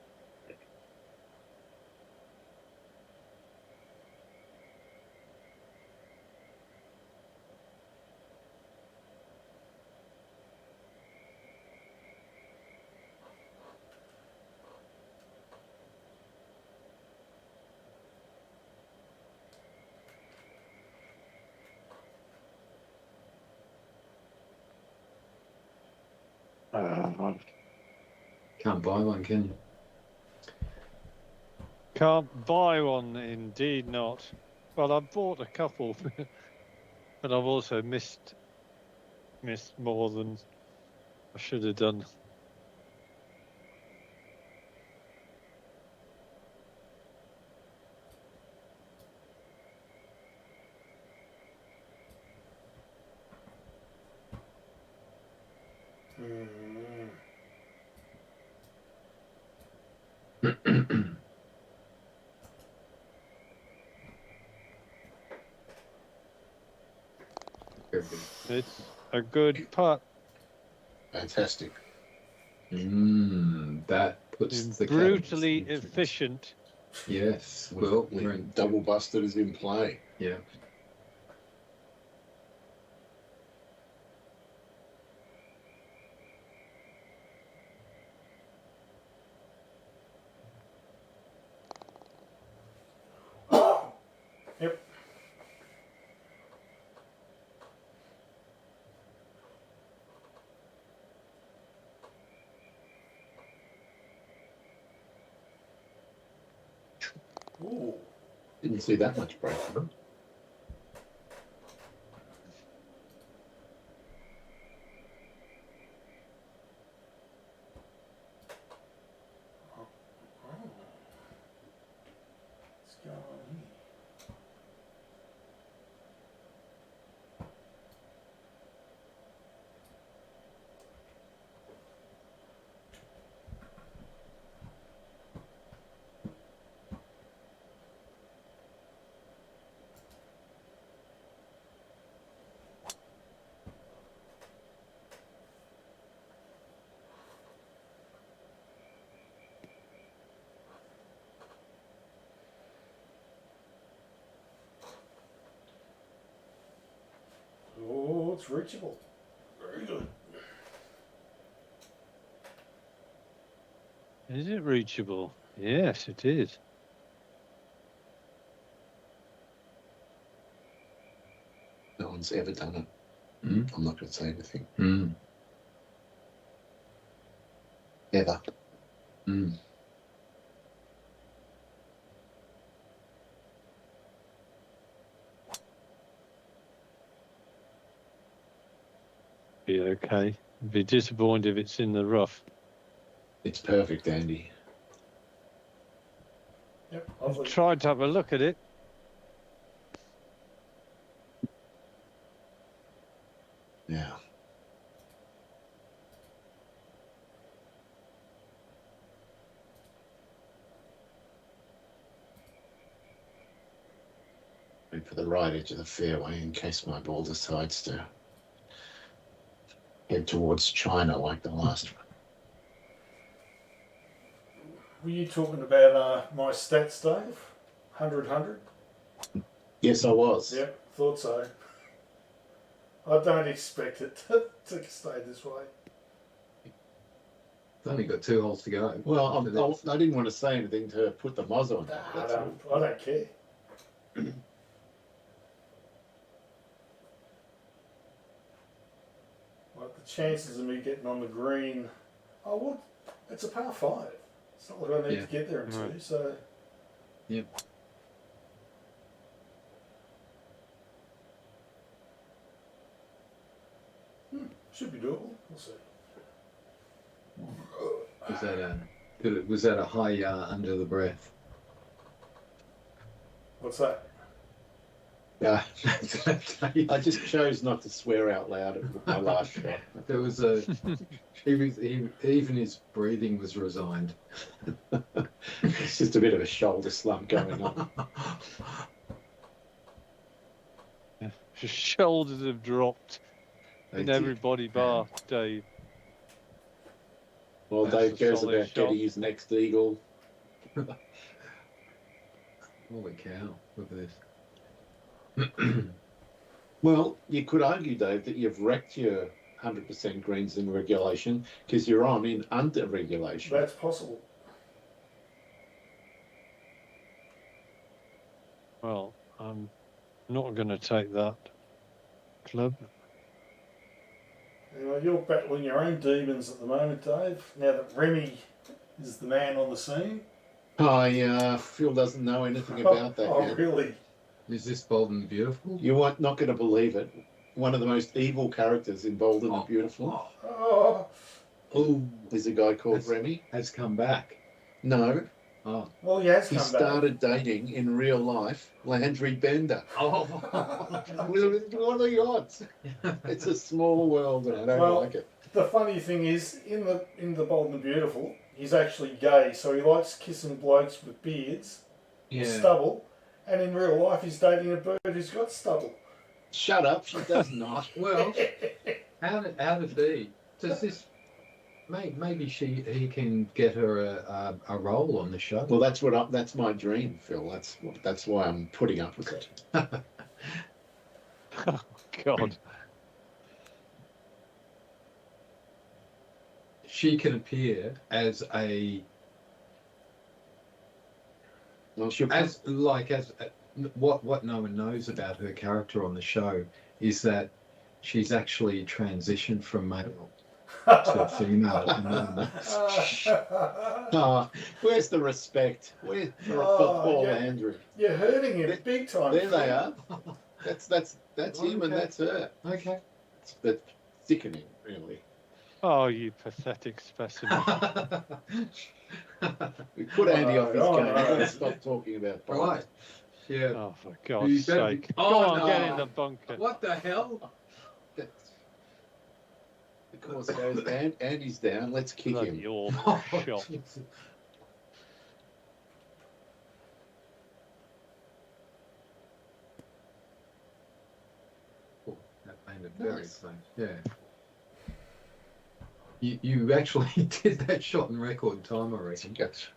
Can't buy one, can you? Can't buy one, indeed not. Well, I've bought a couple, but I've also missed more than I should have done. Mm. Very good. It's a good putt. Fantastic. That puts the Brutally cabins into- efficient. Yes. Well, we're in Double busted is in play. Yeah. Yep. Ooh. Didn't see that much break. Oh. What's going on here? Oh, it's reachable. Very good. Is it reachable? Yes, it is. No one's ever done it. Mm. I'm not going to say anything. Mm. Ever. Mm. Be okay. Be disappointed if it's in the rough. It's perfect, Andy. Yep. I've Lovely. tried to have a look at it. Yeah. Wait for the right edge of the fairway in case my ball decides to head towards China like the last one. Were you talking about my stats, Dave? 100. Yes, I was. Yep, thought so. I don't expect it to stay this way. It's only got 2 holes to go. Well, I didn't want to say anything to put the muzz on. Nah, That's all. I don't care. Like the chances of me getting on the green, it's a par 5. It's not like I need to get there in 2, Right. so. Yep. Should be doable. We'll see. Was that a high under the breath? What's that? Yeah. I just chose not to swear out loud at my last shot. There was a. Even his breathing was resigned. It's just a bit of a shoulder slump going on. shoulders have dropped They in did. everybody bar Dave. Well, That's Dave a goes solid about shot. getting his next eagle. Holy cow! Look at this. Well, you could argue, Dave, that you've wrecked your 100% greens in regulation because you're on in under regulation. That's possible. Well, I'm not going to take that club. You know, you're battling your own demons at the moment, Dave. Now that Remy is the man on the scene. Phil doesn't know anything about that Oh, yet. really? Is this Bold and Beautiful? You are not going to believe it. One of the most evil characters in Bold and the Beautiful Oh, Oh, is a guy called That's- Remy. has come back. No, Oh. well, he has he come started dating in real life Landry Bender. Oh. What are the odds? It's a small world, and I don't Well- like it. back. The funny thing is, in the Bold and the Beautiful, he's actually gay, so he likes kissing blokes with beards, Yeah. stubble, and in real life, he's dating a bird who's got stubble. Shut up, she does not. Well, how did he? Does this? Maybe he can get her a role on the show. Well, that's my dream, Phil. That's why I'm putting up with it. Oh, God. She can appear as a Well, she'll what no one knows about her character on the show is that she's actually transitioned from male to female. where's the respect? Where's for Oh, poor yeah. Andrew? You're hurting him big time. There they Phil. are. That's him and Okay. that's her. Okay. It's sickening, really. Oh, you pathetic specimen. We put Andy off his Oh, game. no. We've got to stop talking about Bold. Right. Yeah. Oh, for God's You better be- sake. Oh, Go on, no. get in the bunker. What the hell? That's- Of course, goes down. Andy's down. Let's kick Bloody him. awful shot. Jesus. Oh, that made it very Nice. close. Yeah. You actually did that shot in record time, I reckon. Yes.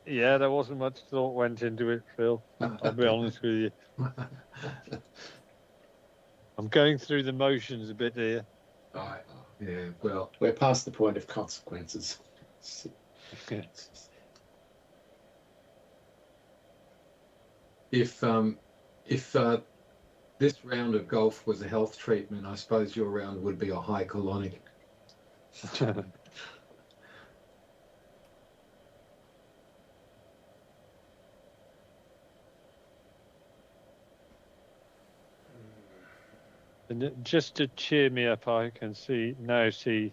Yeah, there wasn't much thought went into it, Phil. I'll be honest with you. I'm going through the motions a bit here. Right. Yeah. Well. We're past the point of consequences. If this round of golf was a health treatment, I suppose your round would be a high colonic. And just to cheer me up, I can now see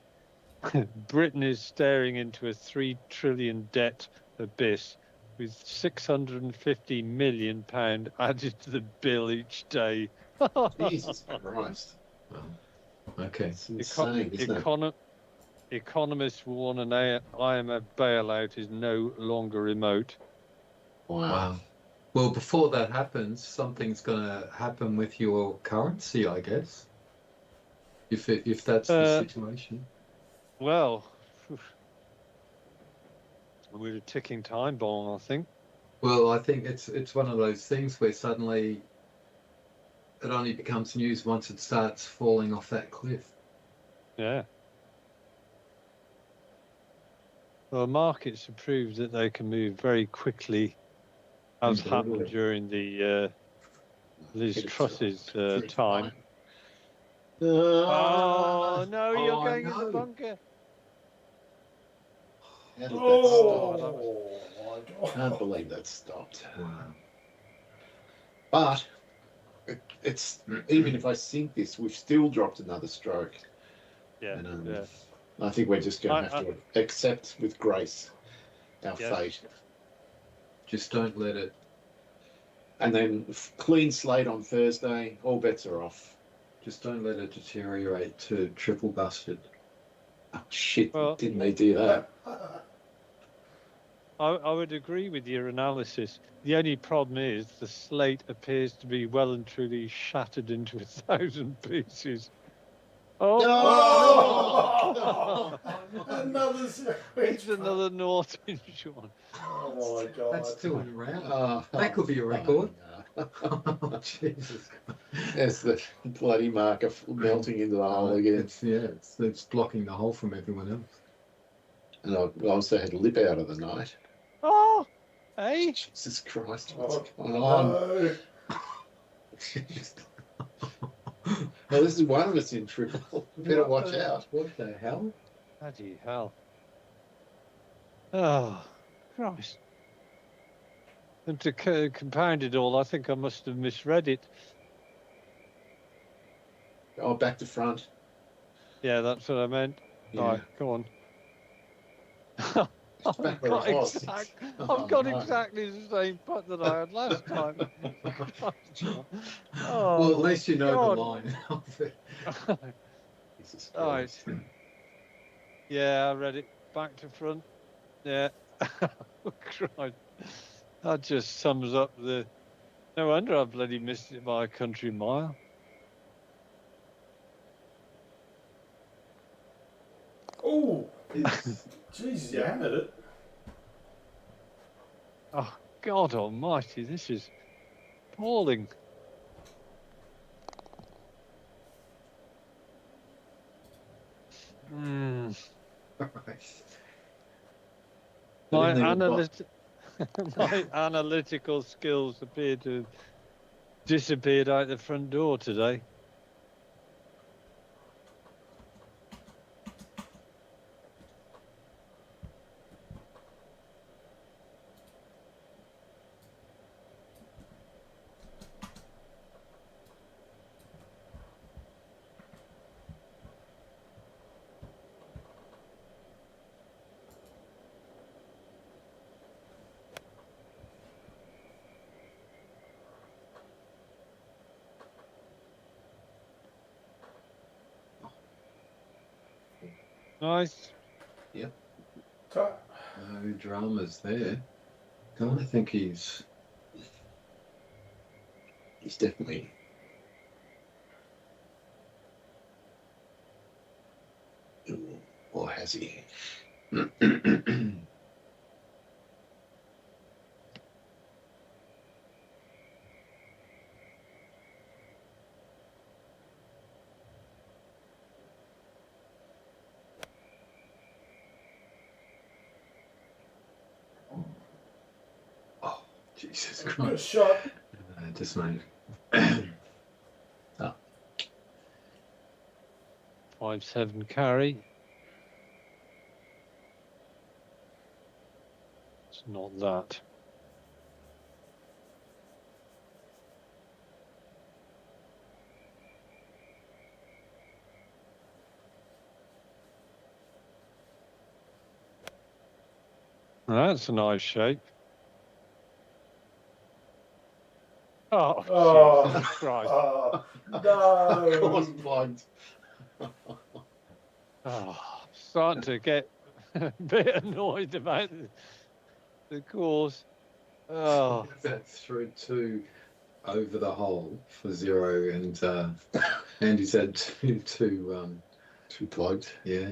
Britain is staring into a 3 trillion debt abyss with £650 million added to the bill each day. Jesus Christ. Okay. It's insane, isn't it? Economists warn an IMF bailout is no longer remote. Wow. Wow. Well, before that happens, something's going to happen with your currency, I guess. If that's the situation. Well, we're a ticking time bomb, I think. Well, I think it's one of those things where suddenly it only becomes news once it starts falling off that cliff. Yeah. Well, markets have proved that they can move very quickly, as happened during the Liz Truss's time. Oh, no, you're Oh, going in no. the bunker. How did that stop? Oh, my God. Can't believe that stopped. Wow. But it's even if I sink this, we've still dropped another stroke. Yeah, And, yeah. I think we're just going to have to accept with grace our Yes. fate. Just don't let it. And then clean slate on Thursday, all bets are off. Just don't let it deteriorate to triple busted. Oh, shit, Well- didn't they do that? I would agree with your analysis. The only problem is the slate appears to be well and truly shattered into 1,000 pieces. Oh, Oh! oh. Another zero It's inch. another naught inch one. Oh my god. That's 2 in a round. Oh, That could be a record. no. Oh, Jesus. There's the bloody marker melting into the hole again. It's blocking the hole from everyone else. And I also had lip out of the night. Oh, hey. Jesus Christ, what's Oh, going on? no. Well, this is one of us in triple. Better watch out. What the hell? Bloody hell. Oh, Christ. And to compound it all, I think I must have misread it. Oh, back to front. Yeah, that's what I meant. Yeah. Right, go on. It's back I've where got, it was. I've got no. exactly the same putt that I had last time. Well, Oh, at least you know God. the line of it. Jesus Right. Christ. Yeah, I read it back to front. Yeah. Christ. That just sums up the. No wonder I bloody missed it by a country mile. Oh, It's, Jesus, you hammered it. Oh, God almighty, this is appalling. Hmm. My, didn't even my analytical skills appear to have disappeared out the front door today. Nice. So, no dramas there. I think he's. He's definitely. Ooh, or has he? Oh, Jesus good Christ. shot. Just made. 5-7 carry. It's not that. That's a nice shape. Oh, Oh. Jesus Christ. Oh, Of course, no. plugged. Oh, starting to get a bit annoyed about the course. Oh, That threw 2 over the hole for 0, and Andy's had two, Too plugged. yeah.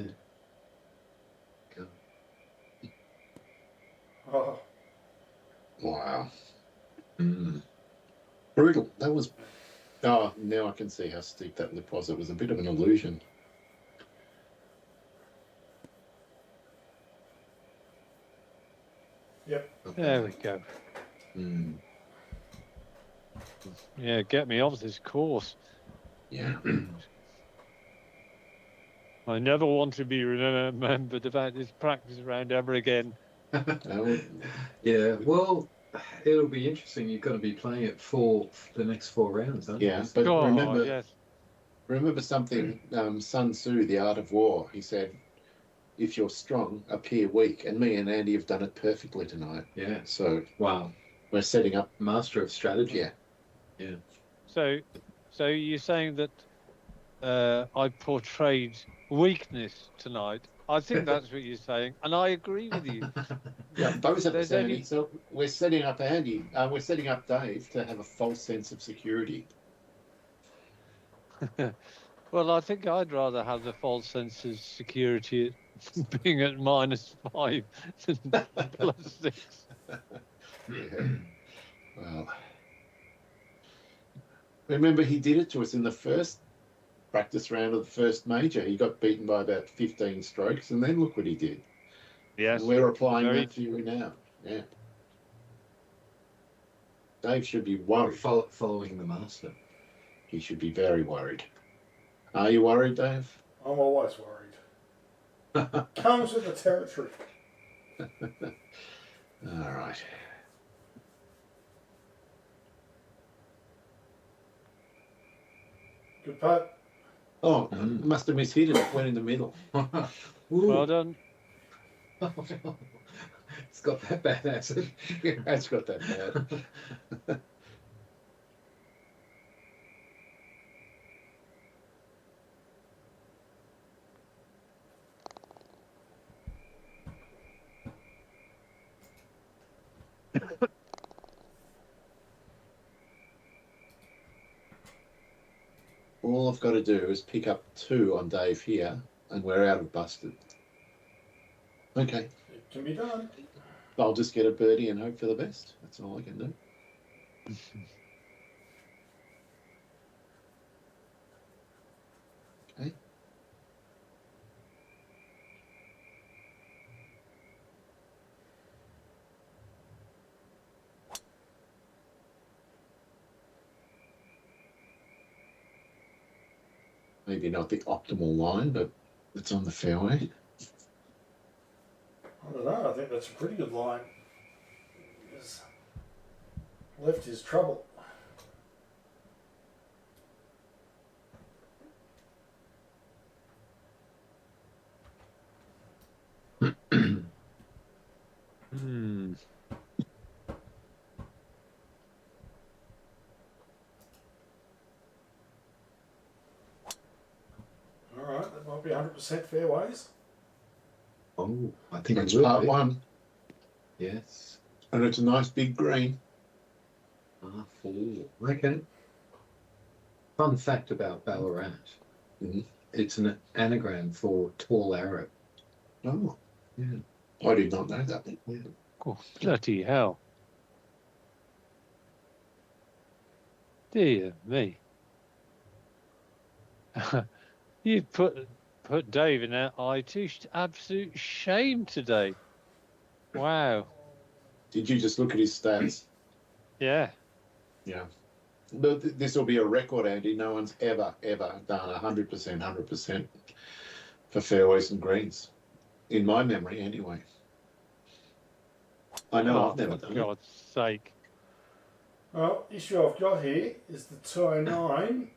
Oh, Wow. Mm. Brutal. That was. Oh, now I can see how steep that lip was. It was a bit of an illusion. there we go. Mm. Yeah, get me off this course. Yeah. I never want to be remembered about this practice round ever again. Oh, Yeah, well, it'll be interesting. You're going to be playing it for the next 4 rounds, aren't yeah, you? but Oh, remember, yes. remember something. Sun Tzu, The Art of War. He said, "If you're strong, appear weak." And me and Andy have done it perfectly tonight. Yeah. So Wow. we're setting up. Master of strategy. Yeah. So you're saying that I portrayed weakness tonight I think that's what you're saying, and I agree with you. Yeah, both at the There's same. only So we're setting up Andy. We're setting up Dave to have a false sense of security. well, I think I'd rather have the false sense of security at being at -5 than +6. Yeah. Well, remember he did it to us in the first practice round of the first major. He got beaten by about 15 strokes, and then look what he did. Yes, And we're applying very that to you now. Yeah. Dave should be worried. Following the master. He should be very worried. Are you worried, Dave? I'm always worried. Comes with the territory. All right. Good putt. Oh, must have mishit him. It went in the middle. well done. It's got that bad, has it? Yeah, it's got that bad. All I've got to do is pick up 2 on Dave here, and we're out of busted. Okay. It can be done. I'll just get a birdie and hope for the best. That's all I can do. Okay. Maybe not the optimal line, but it's on the fairway. I don't know. I think that's a pretty good line. Because left is trouble. Hmm. All right, that might be 100% fairways. Oh, I think That's it will part be. 1, Yes. and it's a nice big green. R4. Okay. Fun fact about Ballarat. Mhm. It's an anagram for tall Arab. Oh, Yeah. I did not know that. Yeah. Oh, bloody hell. Dear me. You put Dave in that eye to absolute shame today. Wow. Did you just look at his stats? Yeah. Yeah. But this will be a record, Andy. No one's ever done 100% for fairways and greens. In my memory, anyway. I know Oh, I've never for done it. God's sake. Well, issue I've got here is the 209.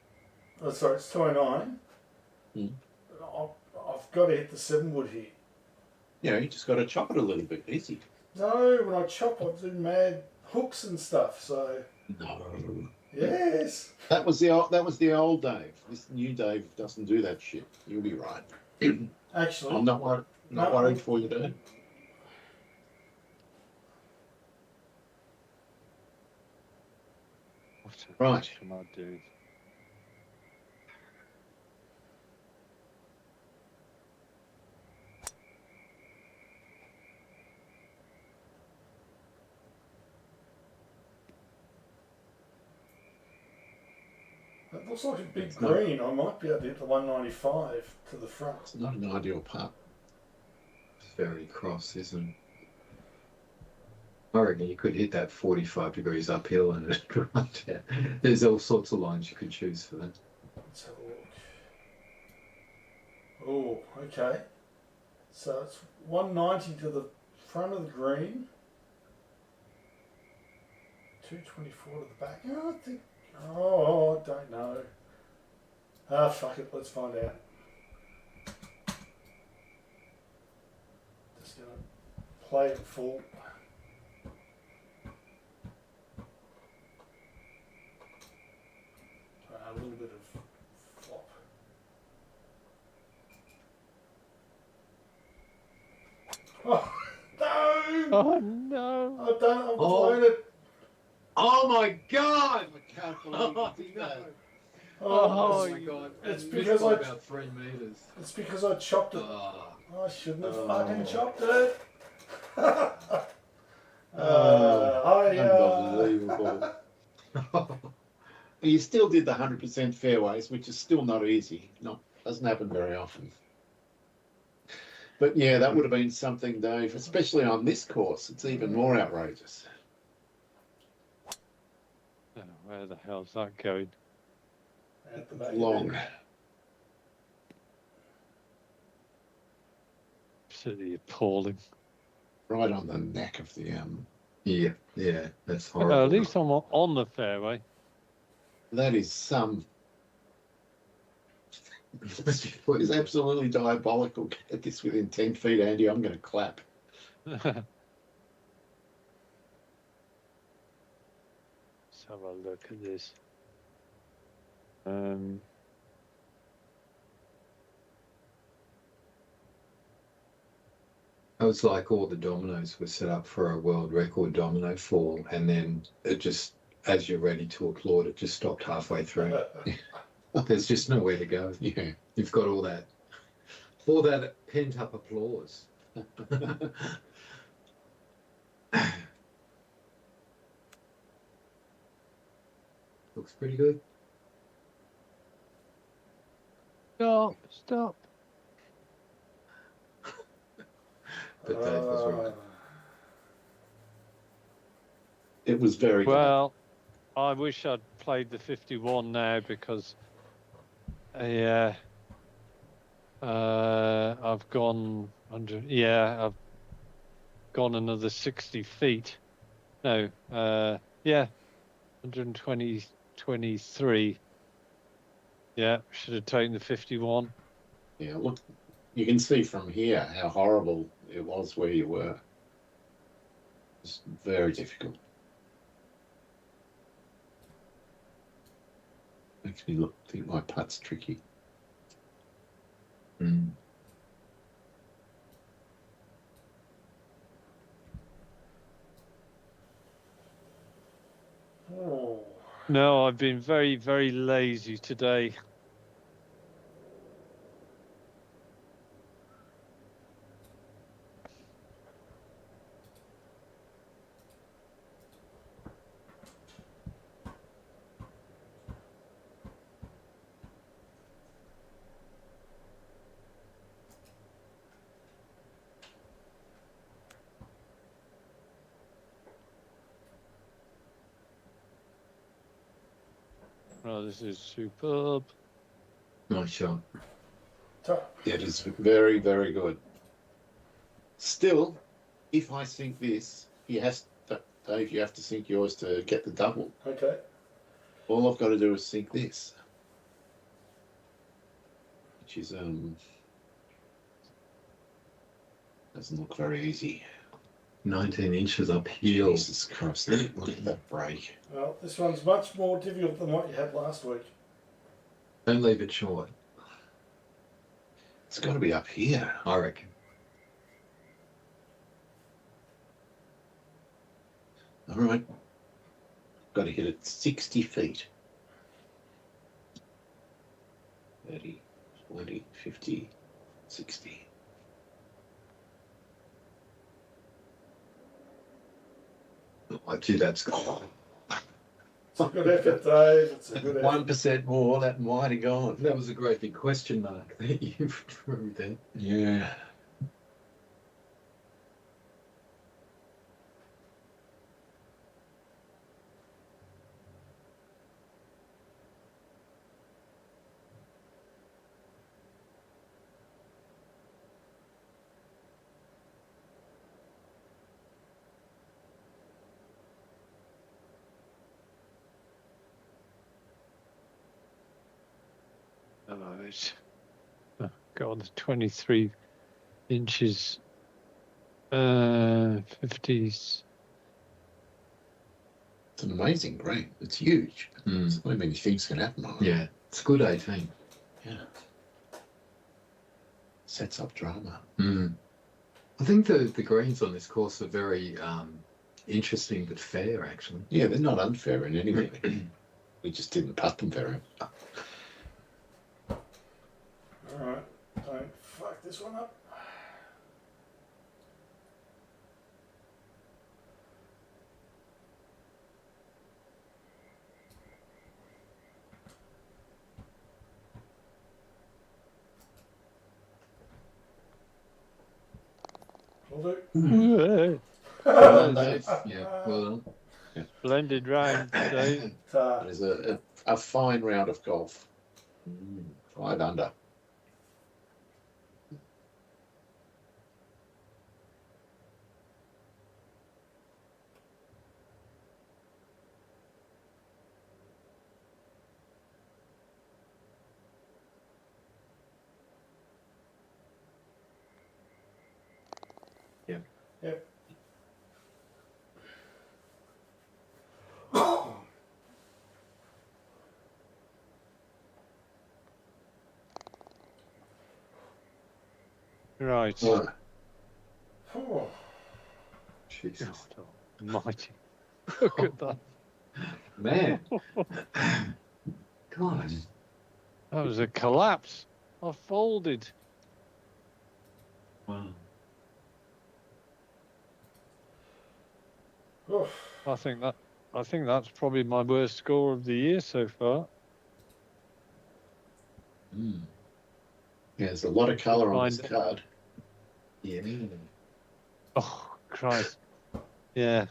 Oh, sorry, it's 209. Hmm. I've got to hit the 7 wood here. Yeah, you just got to chop it a little bit. Easy. No, when I chop, I do mad hooks and stuff. So No. yes, That was the old Dave. This new Dave doesn't do that shit. You'll be right. actually, I'm not worried for you, Dave. Right. What can I do? that looks like a big It's not- green. I might be able to hit the 195 to the front. It's not an ideal putt. It's very cross, isn't it? I reckon you could hit that 45 degrees uphill and it run down. There's all sorts of lines you could choose for that. Let's have a look. Oh, okay. So it's 190 to the front of the green. 224 to the back. Oh, I think. Oh, I don't know. Ah, fuck it. Let's find out. Just gonna play it full. A little bit of flop. Oh no! I've done it. I've Oh. blown it. Oh my God! I can't believe Oh, you did no. that. Oh, Oh my God! it's And because missed by I- about 3 meters. It's because I chopped it. Ah. I shouldn't have Oh. fucking chopped it. Unbelievable. You still did the 100% fairways, which is still not easy. Doesn't happen very often. But yeah, that would have been something, Dave, especially on this course. It's even more outrageous. Oh, where the hell's that going? At the back. Long. Absolutely appalling. Right on the neck of the Yeah, yeah, that's At horrible. least I'm on the fairway. that is some it's absolutely diabolical. Get this within 10 feet, Andy. I'm gonna clap. Let's have a look at this. It was like all the dominoes were set up for a world record domino fall, and then it just, as you're ready to applaud, it just stopped halfway through. There's just nowhere to go. Yeah. You've got all that pent up applause. Looks pretty good. Stop. But Dave was right. It was very good. Well, I wish I'd played the 51 now because I've gone 100. Yeah, I've gone another 60 feet. No, 123. Yeah, should have taken the 51. Yeah, look, you can see from here how horrible it was where you were. It's very difficult. Makes me think my putt's tricky. Mm. Oh. No, I've been very, very lazy today. Oh, this is superb. Nice shot. It is very, very good. Still, if I sink this, Dave, you have to sink yours to get the double. Okay. All I've got to do is sink this, which is doesn't look very easy. 19 inches uphill. Jesus Christ! Look at that break. Well, this one's much more difficult than what you had last week. Don't leave it short, It's got to be up here. I reckon. All right. Got to hit it 60 feet. 30, 40, 50, 60. Gee, that's good. It's a good effort, Dave. It's a good effort. 1% more, that might have gone. That was a great big question mark that you threw there. Yeah. Right. God, 23 inches. 50s. It's an amazing green. It's huge. Mm. There's not many things can happen on it. Yeah, it's good 18. Yeah. Sets up drama. Mm. I think the greens on this course are very interesting but fair, actually. Yeah, they're not unfair in any way. We just didn't putt them very well. Alright, don't fuck this one up. Will do. Well done, Dave. Yeah, well done. Splendid round, Dave. It is a fine round of golf. 5 under. Yep. Right. Right. Oh, Jesus. Mighty. Look at that. Man. God. That was a collapse. I folded. Wow. oof. I think that's probably my worst score of the year so far. Yeah, there's a lot of colour on this Find- card. Yeah. Oh Christ. Yeah.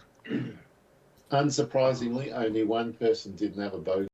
Unsurprisingly, only one person didn't have a bogey.